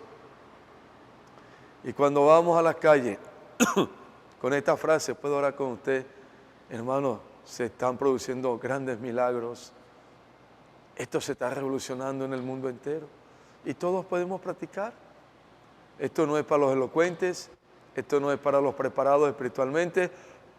Y cuando vamos a las calles, con esta frase, puedo orar con usted, hermano, se están produciendo grandes milagros. Esto se está revolucionando en el mundo entero. Y todos podemos practicar. Esto no es para los elocuentes, esto no es para los preparados espiritualmente,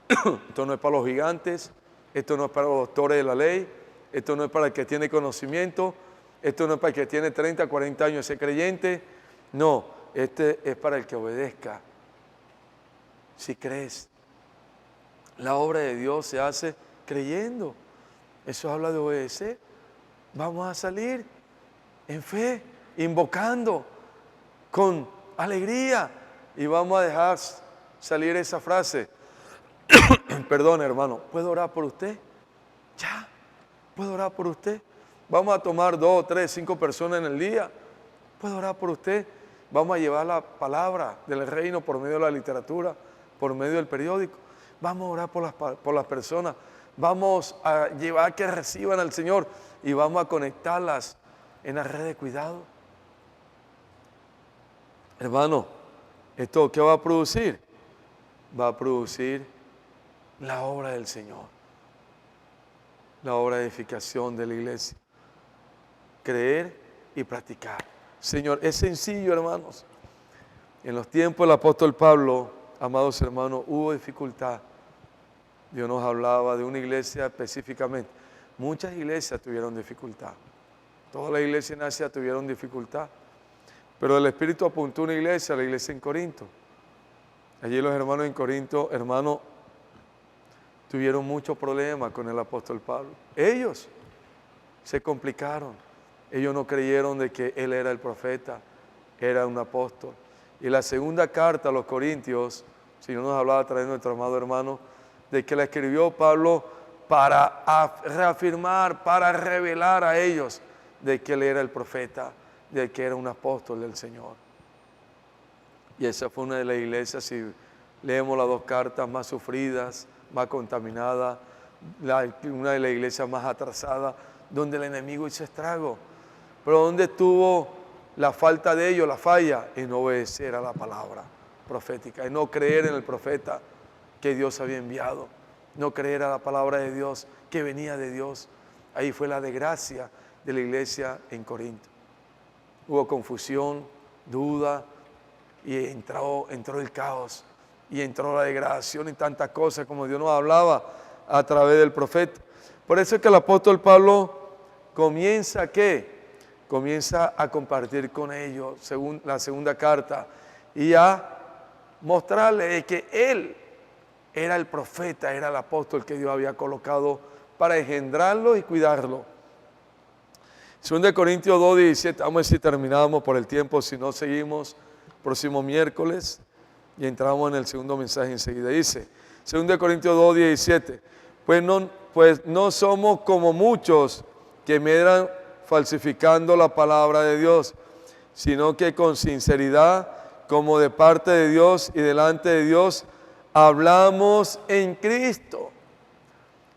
esto no es para los gigantes, esto no es para los doctores de la ley, esto no es para el que tiene conocimiento, esto no es para el que tiene 30, 40 años de ser creyente, no, este es para el que obedezca. Si crees, la obra de Dios se hace creyendo, eso habla de obedecer. vamos a salir en fe, invocando con alegría y vamos a dejar salir esa frase. Perdón, hermano, ¿puedo orar por usted? Ya, ¿puedo orar por usted? Vamos a tomar 2, 3, 5 personas en el día. ¿Puedo orar por usted? Vamos a llevar la palabra del reino por medio de la literatura, por medio del periódico. Vamos a orar por las personas. Vamos a llevar que reciban al Señor y vamos a conectarlas en la red de cuidado. Hermano, ¿esto qué va a producir? Va a producir la obra del Señor, la obra de edificación de la iglesia. Creer y practicar. Señor, es sencillo, hermanos. En los tiempos del apóstol Pablo, amados hermanos, hubo dificultad. Dios nos hablaba de una iglesia específicamente. Muchas iglesias tuvieron dificultad. Todas las iglesias en Asia tuvieron dificultad. Pero el Espíritu apuntó a una iglesia, la iglesia en Corinto. Allí los hermanos en Corinto, hermanos, tuvieron muchos problemas con el apóstol Pablo. Ellos se complicaron. Ellos no creyeron de que él era el profeta, era un apóstol. Y la segunda carta a los Corintios, si no nos hablaba a través de nuestro amado hermano, de que la escribió Pablo para reafirmar, para revelar a ellos de que él era el profeta, de que era un apóstol del Señor. Y esa fue una de las iglesias, si leemos las 2 cartas, más sufridas, más contaminadas, una de las iglesias más atrasadas, donde el enemigo hizo estrago. Pero ¿dónde estuvo la falta de ellos, la falla? En no obedecer a la palabra profética, en no creer en el profeta que Dios había enviado, no creer a la palabra de Dios que venía de Dios. Ahí fue la desgracia de la iglesia en Corinto. Hubo confusión, duda, y entró el caos, y entró la degradación y tantas cosas como Dios nos hablaba a través del profeta. Por eso es que el apóstol Pablo comienza a compartir con ellos, según la segunda carta, y a mostrarles que él era el profeta, era el apóstol que Dios había colocado para engendrarlo y cuidarlo. 2 Corintios 2:17, vamos a ver si terminamos por el tiempo, si no seguimos próximo miércoles y entramos en el segundo mensaje enseguida. Dice 2 Corintios 2:17, pues no somos como muchos que medran falsificando la palabra de Dios, sino que con sinceridad, como de parte de Dios y delante de Dios, hablamos en Cristo.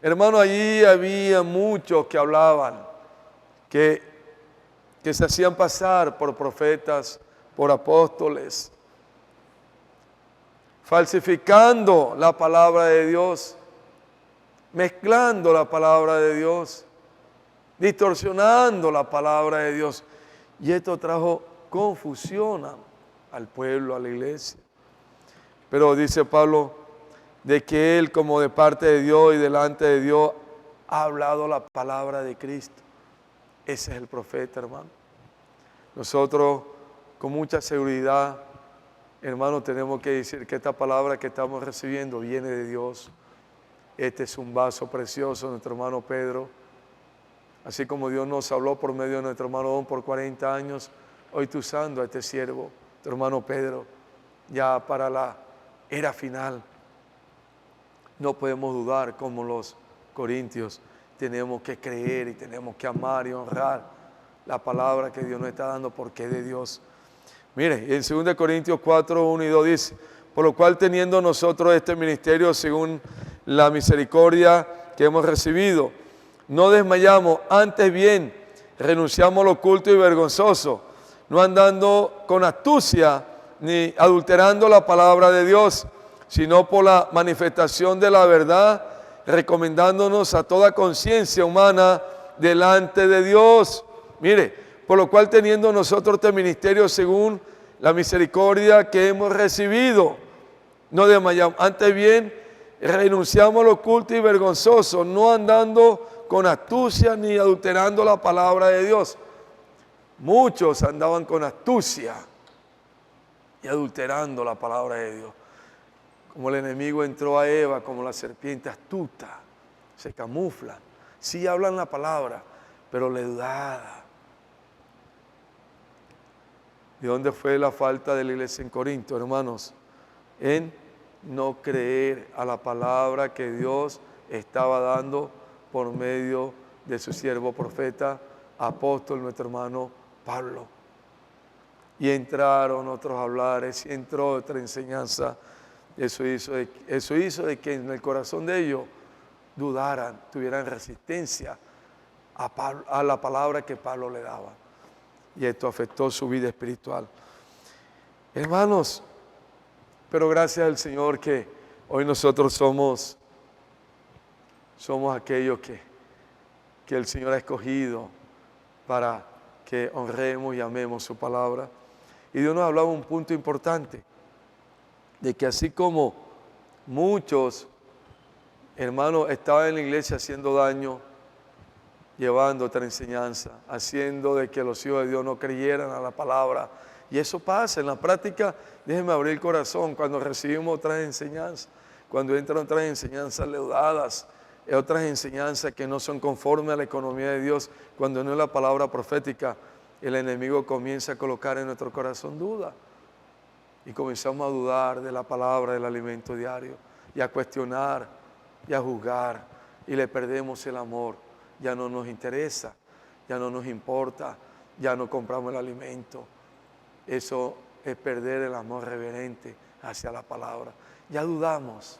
Hermano, allí había muchos que hablaban, que se hacían pasar por profetas, por apóstoles, falsificando la palabra de Dios, mezclando la palabra de Dios, distorsionando la palabra de Dios. Y esto trajo confusión al pueblo, a la iglesia. Pero dice Pablo de que él, como de parte de Dios y delante de Dios, ha hablado la palabra de Cristo. Ese es el profeta, hermano. Nosotros, con mucha seguridad, hermano, tenemos que decir que esta palabra que estamos recibiendo viene de Dios. Este es un vaso precioso, nuestro hermano Pedro. Así como Dios nos habló por medio de nuestro hermano Don por 40 años, hoy está usando a este siervo, tu hermano Pedro, ya para la era final. No podemos dudar como los corintios. Tenemos que creer y tenemos que amar y honrar la palabra que Dios nos está dando porque es de Dios. Mire, en 2 Corintios 4, 1 y 2 dice, por lo cual teniendo nosotros este ministerio según la misericordia que hemos recibido, no desmayamos, antes bien renunciamos a lo oculto y vergonzoso, no andando con astucia ni adulterando la palabra de Dios, sino por la manifestación de la verdad, recomendándonos a toda conciencia humana delante de Dios. Mire, por lo cual teniendo nosotros este ministerio según la misericordia que hemos recibido, no desmayamos, antes bien renunciamos a lo oculto y vergonzoso, no andando con astucia ni adulterando la palabra de Dios. Muchos andaban con astucia y adulterando la palabra de Dios. Como el enemigo entró a Eva, como la serpiente astuta, se camuflan. Sí hablan la palabra, pero le dudaba. ¿De dónde fue la falta de la iglesia en Corinto, hermanos? En no creer a la palabra que Dios estaba dando por medio de su siervo profeta, apóstol, nuestro hermano Pablo. Y entraron otros hablares, y entró otra enseñanza. Eso hizo de que en el corazón de ellos dudaran, tuvieran resistencia a la palabra que Pablo le daba. Y esto afectó su vida espiritual. Hermanos, pero gracias al Señor que hoy nosotros somos aquellos que el Señor ha escogido para que honremos y amemos su palabra. Y Dios nos hablaba un punto importante, de que así como muchos hermanos estaban en la iglesia haciendo daño, llevando otra enseñanza, haciendo de que los hijos de Dios no creyeran a la palabra. Y eso pasa en la práctica. Déjenme abrir el corazón cuando recibimos otras enseñanzas, cuando entran otras enseñanzas leudadas, otras enseñanzas que no son conformes a la economía de Dios, cuando no es la palabra profética, el enemigo comienza a colocar en nuestro corazón duda. Y comenzamos a dudar de la palabra, del alimento diario, y a cuestionar, y a juzgar, y le perdemos el amor. Ya no nos interesa, ya no nos importa, ya no compramos el alimento. Eso es perder el amor reverente hacia la palabra. Ya dudamos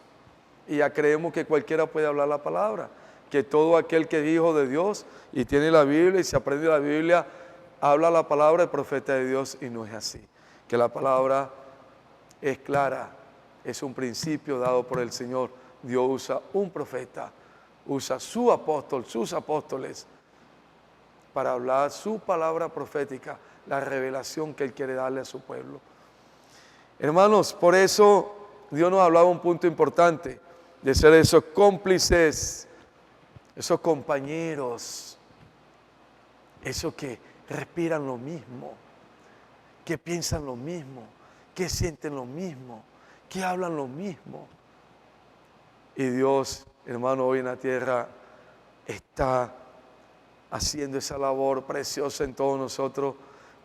y ya creemos que cualquiera puede hablar la palabra, que todo aquel que es hijo de Dios y tiene la Biblia y se aprende la Biblia, habla la palabra del profeta de Dios, y no es así. Que la palabra es clara, es un principio dado por el Señor. Dios usa un profeta, usa su apóstol, sus apóstoles, para hablar su palabra profética, la revelación que Él quiere darle a su pueblo. Hermanos, por eso Dios nos hablaba un punto importante, de ser esos cómplices, esos compañeros, esos que respiran lo mismo, que piensan lo mismo, que sienten lo mismo, que hablan lo mismo. Y Dios, hermano, hoy en la tierra está haciendo esa labor preciosa en todos nosotros,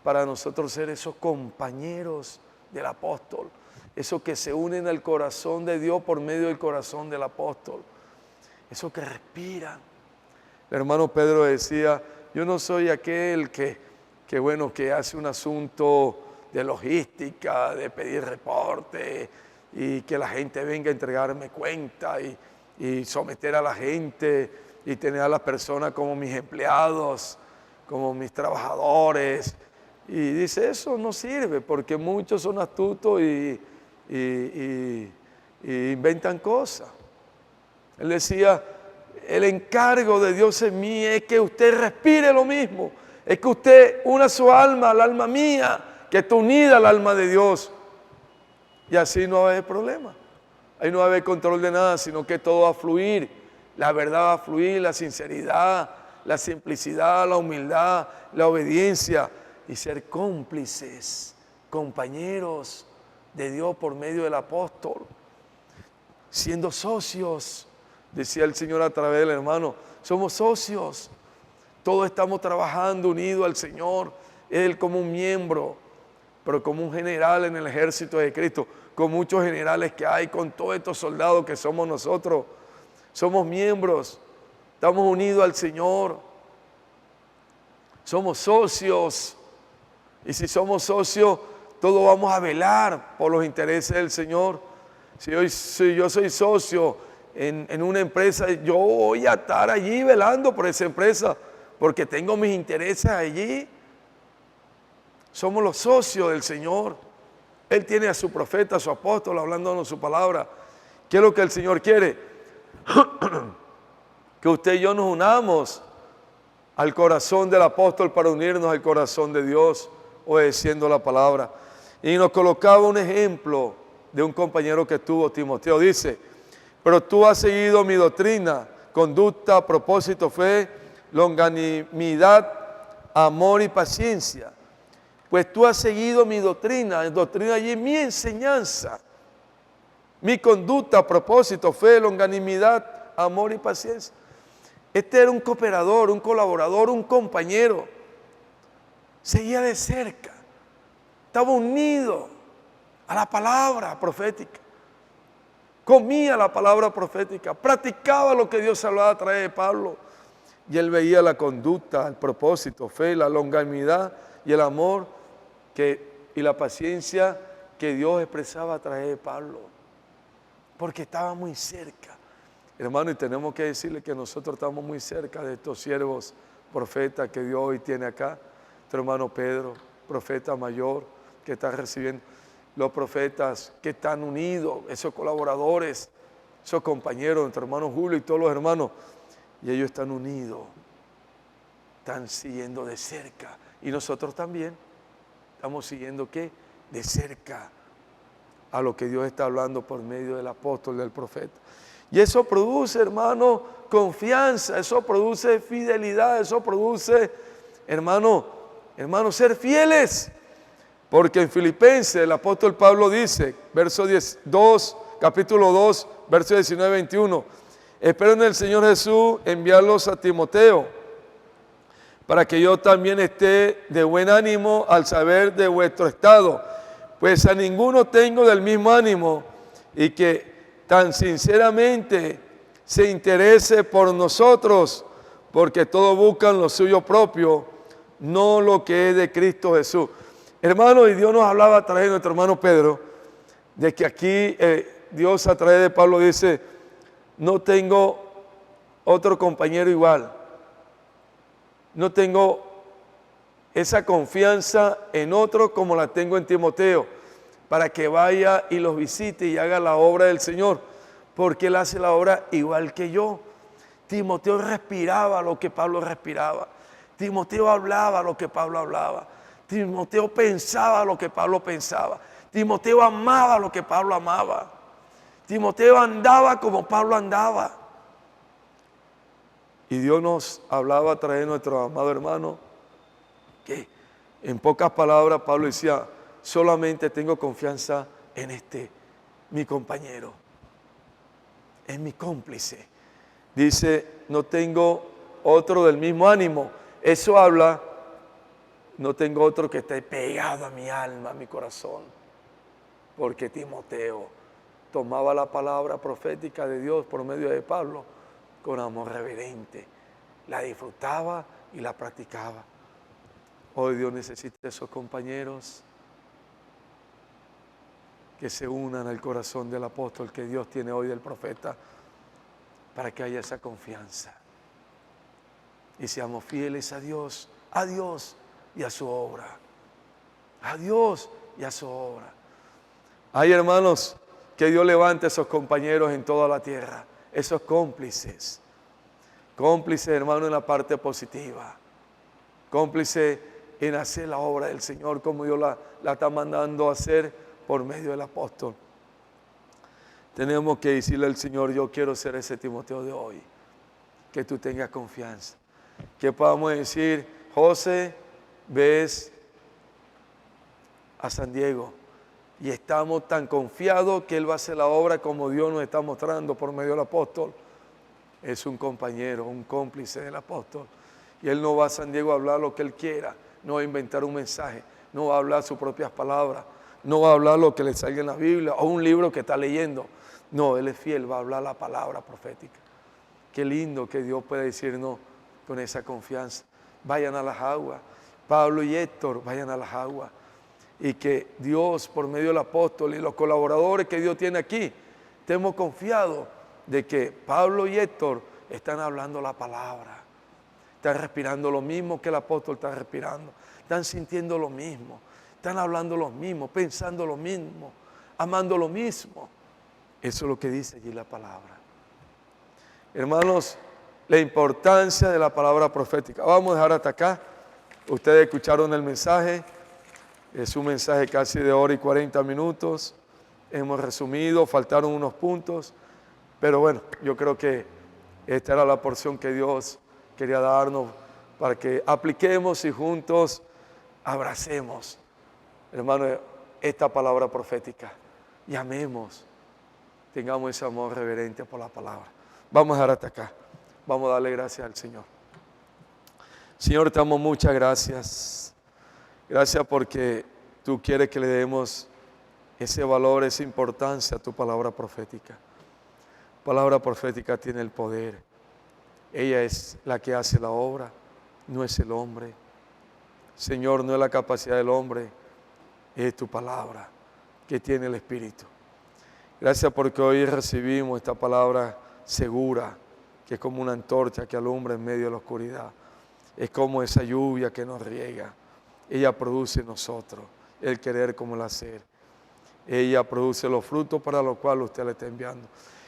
para nosotros ser esos compañeros del apóstol, esos que se unen al corazón de Dios por medio del corazón del apóstol, esos que respiran. El hermano Pedro decía: yo no soy aquel que hace un asunto de logística, de pedir reporte y que la gente venga a entregarme cuenta y someter a la gente y tener a las personas como mis empleados, como mis trabajadores. Y dice, eso no sirve, porque muchos son astutos y inventan cosas. Él decía, el encargo de Dios en mí es que usted respire lo mismo, es que usted una su alma al alma mía, que esté unida al alma de Dios. Y así no va a haber problema, ahí no va a haber control de nada, sino que todo va a fluir, la verdad va a fluir, la sinceridad, la simplicidad, la humildad, la obediencia, y ser cómplices, compañeros de Dios por medio del apóstol, siendo socios. Decía el Señor a través del hermano, somos socios, todos estamos trabajando unidos al Señor, Él como un miembro, pero como un general en el ejército de Cristo, con muchos generales que hay, con todos estos soldados que somos nosotros, somos miembros, estamos unidos al Señor, somos socios, y si somos socios, todos vamos a velar por los intereses del Señor. Si yo soy socio en una empresa, yo voy a estar allí velando por esa empresa, porque tengo mis intereses allí. Somos los socios del Señor. Él tiene a su profeta, a su apóstol, hablándonos su palabra. ¿Qué es lo que el Señor quiere? Que usted y yo nos unamos al corazón del apóstol para unirnos al corazón de Dios, obedeciendo la palabra. Y nos colocaba un ejemplo de un compañero que tuvo, Timoteo. Dice, pero tú has seguido mi doctrina, conducta, propósito, fe, longanimidad, amor y paciencia. Pues tú has seguido mi doctrina allí, mi enseñanza, mi conducta, propósito, fe, longanimidad, amor y paciencia. Este era un cooperador, un colaborador, un compañero. Seguía de cerca. Estaba unido a la palabra profética. Comía la palabra profética. Practicaba lo que Dios hablaba a través de Pablo. Y él veía la conducta, el propósito, fe, la longanimidad y el amor y la paciencia que Dios expresaba a través de Pablo. Porque estaba muy cerca. Hermano, y tenemos que decirle que nosotros estamos muy cerca de estos siervos profetas que Dios hoy tiene acá. Tu hermano Pedro, profeta mayor, que está recibiendo. Los profetas que están unidos, esos colaboradores, esos compañeros, nuestro hermano Julio y todos los hermanos. Y ellos están unidos, están siguiendo de cerca. Y nosotros también estamos siguiendo, ¿qué? De cerca a lo que Dios está hablando por medio del apóstol, del profeta. Y eso produce, hermano, confianza, eso produce fidelidad, eso produce, hermano, ser fieles. Porque en Filipenses el apóstol Pablo dice, capítulo 2, verso 19-21, espero en el Señor Jesús enviarlos a Timoteo, para que yo también esté de buen ánimo al saber de vuestro estado, pues a ninguno tengo del mismo ánimo, y que tan sinceramente se interese por nosotros, porque todos buscan lo suyo propio, no lo que es de Cristo Jesús. Hermano, y Dios nos hablaba a través de nuestro hermano Pedro, de que aquí Dios a través de Pablo dice, no tengo otro compañero igual, no tengo esa confianza en otro como la tengo en Timoteo, para que vaya y los visite y haga la obra del Señor, porque Él hace la obra igual que yo. Timoteo respiraba lo que Pablo respiraba, Timoteo hablaba lo que Pablo hablaba, Timoteo pensaba lo que Pablo pensaba, Timoteo amaba lo que Pablo amaba, Timoteo andaba como Pablo andaba. Y Dios nos hablaba a través de nuestro amado hermano, que en pocas palabras Pablo decía, solamente tengo confianza en mi compañero, en mi cómplice. Dice, no tengo otro del mismo ánimo. Eso habla, no tengo otro que esté pegado a mi alma, a mi corazón. Porque Timoteo tomaba la palabra profética de Dios por medio de Pablo con amor reverente. La disfrutaba y la practicaba. Hoy Dios necesita esos compañeros que se unan al corazón del apóstol que Dios tiene hoy del profeta, para que haya esa confianza y seamos fieles a Dios y a su obra, a Dios y a su obra. Hay hermanos, que Dios levante esos compañeros en toda la tierra, esos cómplices, hermano, en la parte positiva, cómplices en hacer la obra del Señor como Dios la está mandando a hacer por medio del apóstol. Tenemos que decirle al Señor, yo quiero ser ese Timoteo de hoy, que tú tengas confianza, que podamos decir, José, ves a San Diego y estamos tan confiados que Él va a hacer la obra como Dios nos está mostrando por medio del apóstol. Es un compañero, un cómplice del apóstol, y Él no va a San Diego a hablar lo que Él quiera, no va a inventar un mensaje, no va a hablar sus propias palabras, no va a hablar lo que le salga en la Biblia o un libro que está leyendo. No, Él es fiel, va a hablar la palabra profética. Qué lindo que Dios pueda decirnos con esa confianza. Vayan a las aguas. Pablo y Héctor, vayan a las aguas. Y que Dios, por medio del apóstol y los colaboradores que Dios tiene aquí, estemos confiados de que Pablo y Héctor están hablando la palabra. Están respirando lo mismo que el apóstol está respirando. Están sintiendo lo mismo. Están hablando lo mismo, pensando lo mismo, amando lo mismo. Eso es lo que dice allí la palabra. Hermanos, la importancia de la palabra profética. Vamos a dejar hasta acá. Ustedes escucharon el mensaje. Es un mensaje casi de hora y 40 minutos. Hemos resumido, faltaron unos puntos. Pero bueno, yo creo que esta era la porción que Dios quería darnos para que apliquemos y juntos abracemos, hermano, esta palabra profética y amemos. Tengamos ese amor reverente por la palabra. Vamos a dejar hasta acá. Vamos a darle gracias al Señor. Señor, te damos muchas gracias. Gracias porque tú quieres que le demos ese valor, esa importancia a tu palabra profética. Palabra profética tiene el poder. Ella es la que hace la obra, no es el hombre. Señor, no es la capacidad del hombre, es tu palabra que tiene el Espíritu. Gracias porque hoy recibimos esta palabra segura, que es como una antorcha que alumbra en medio de la oscuridad. Es como esa lluvia que nos riega. Ella produce en nosotros el querer como el hacer. Ella produce los frutos para los cuales usted le está enviando.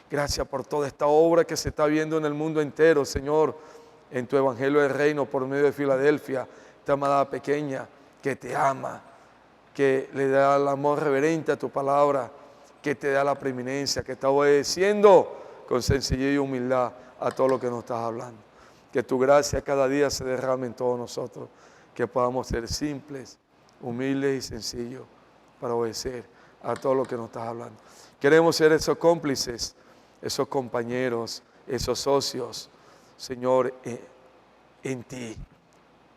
Gracias por toda esta obra que se está viendo en el mundo entero, Señor, en tu Evangelio del Reino por medio de Filadelfia, esta amada pequeña que te ama, que le da el amor reverente a tu palabra, que te da la preeminencia, que está obedeciendo con sencillez y humildad a todo lo que nos estás hablando. Que tu gracia cada día se derrame en todos nosotros, que podamos ser simples, humildes y sencillos para obedecer a todo lo que nos estás hablando. Queremos ser esos cómplices, esos compañeros, esos socios, Señor, en ti,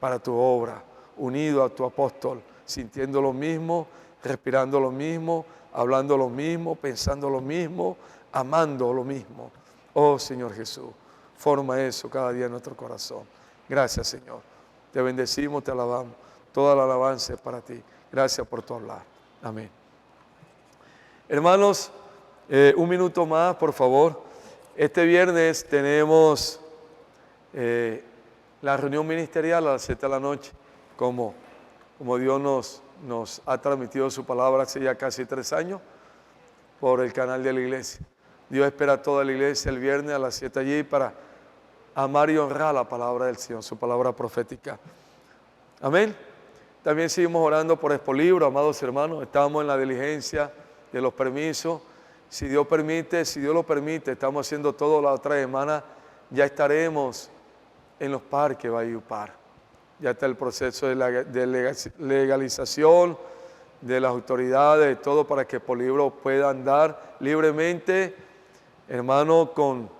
para tu obra, unido a tu apóstol, sintiendo lo mismo, respirando lo mismo, hablando lo mismo, pensando lo mismo, amando lo mismo. Oh Señor Jesús, forma eso cada día en nuestro corazón. Gracias, Señor. Te bendecimos, te alabamos. Toda la alabanza es para ti. Gracias por tu hablar. Amén. Hermanos, un minuto más, por favor. Este viernes tenemos la reunión ministerial a las 7 de la noche, como Dios nos ha transmitido su palabra hace ya casi 3 años por el canal de la iglesia. Dios espera a toda la iglesia el viernes a las 7 allí para amar y honrar la palabra del Señor, su palabra profética. Amén. También seguimos orando por Expolibro, amados hermanos. Estamos en la diligencia de los permisos. Si Dios lo permite, estamos haciendo todo la otra semana. Ya estaremos en los parques Valledupar. Ya está el proceso de legalización de las autoridades, todo para que Expolibro pueda andar libremente, hermano, con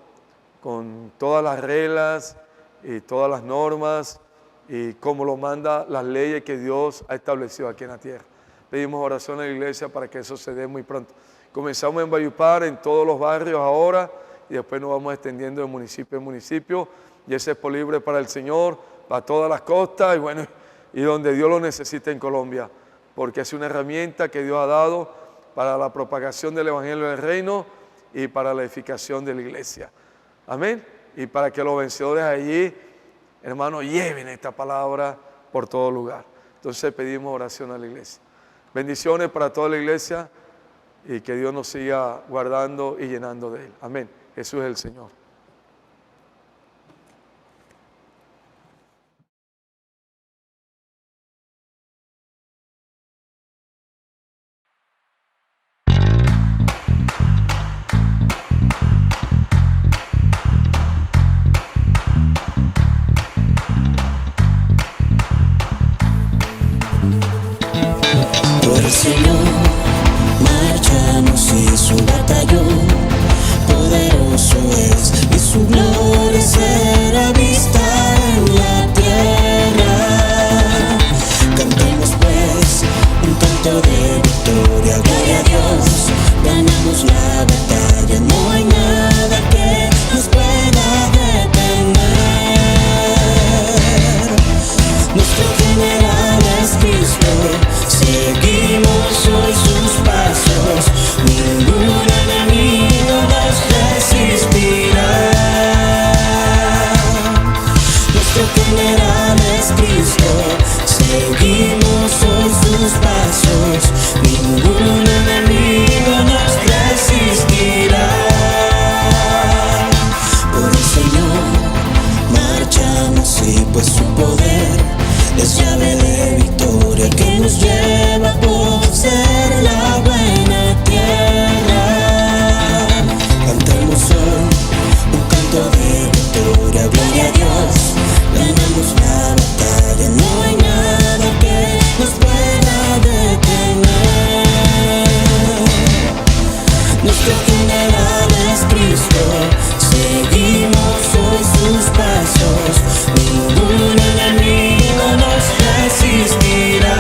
todas las reglas y todas las normas y como lo manda las leyes que Dios ha establecido aquí en la tierra. Pedimos oración a la iglesia para que eso se dé muy pronto. Comenzamos en Valledupar, en todos los barrios ahora, y después nos vamos extendiendo de municipio en municipio, y ese Expolibro es para el Señor, para todas las costas, y bueno, y donde Dios lo necesita en Colombia, porque es una herramienta que Dios ha dado para la propagación del Evangelio del Reino y para la edificación de la iglesia. Amén. Y para que los vencedores allí, hermanos, lleven esta palabra por todo lugar. Entonces pedimos oración a la iglesia. Bendiciones para toda la iglesia y que Dios nos siga guardando y llenando de Él. Amén. Jesús es el Señor. Por el Señor marchamos y su batallón poderoso es. general es Cristo, seguimos hoy sus pasos, ningún enemigo nos resistirá.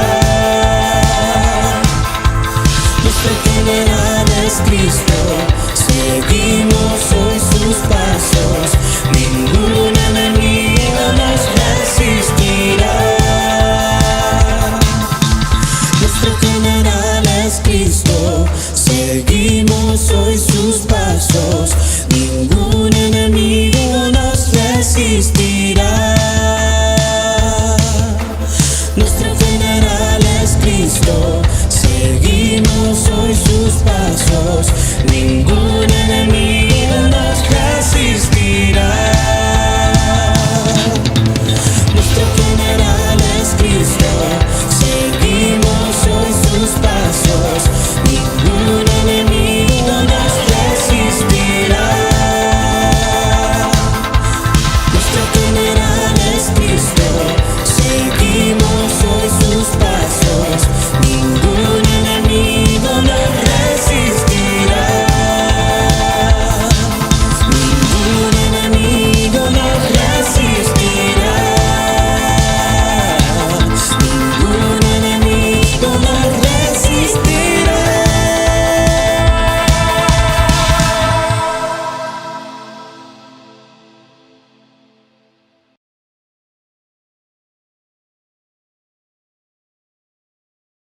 Nuestro general es Cristo, seguimos hoy sus pasos, ningún enemigo nos resistirá. Nuestro general es Cristo, seguimos hoy sus pasos, ningún enemigo nos resistirá. Nuestro general es Cristo, seguimos hoy sus pasos.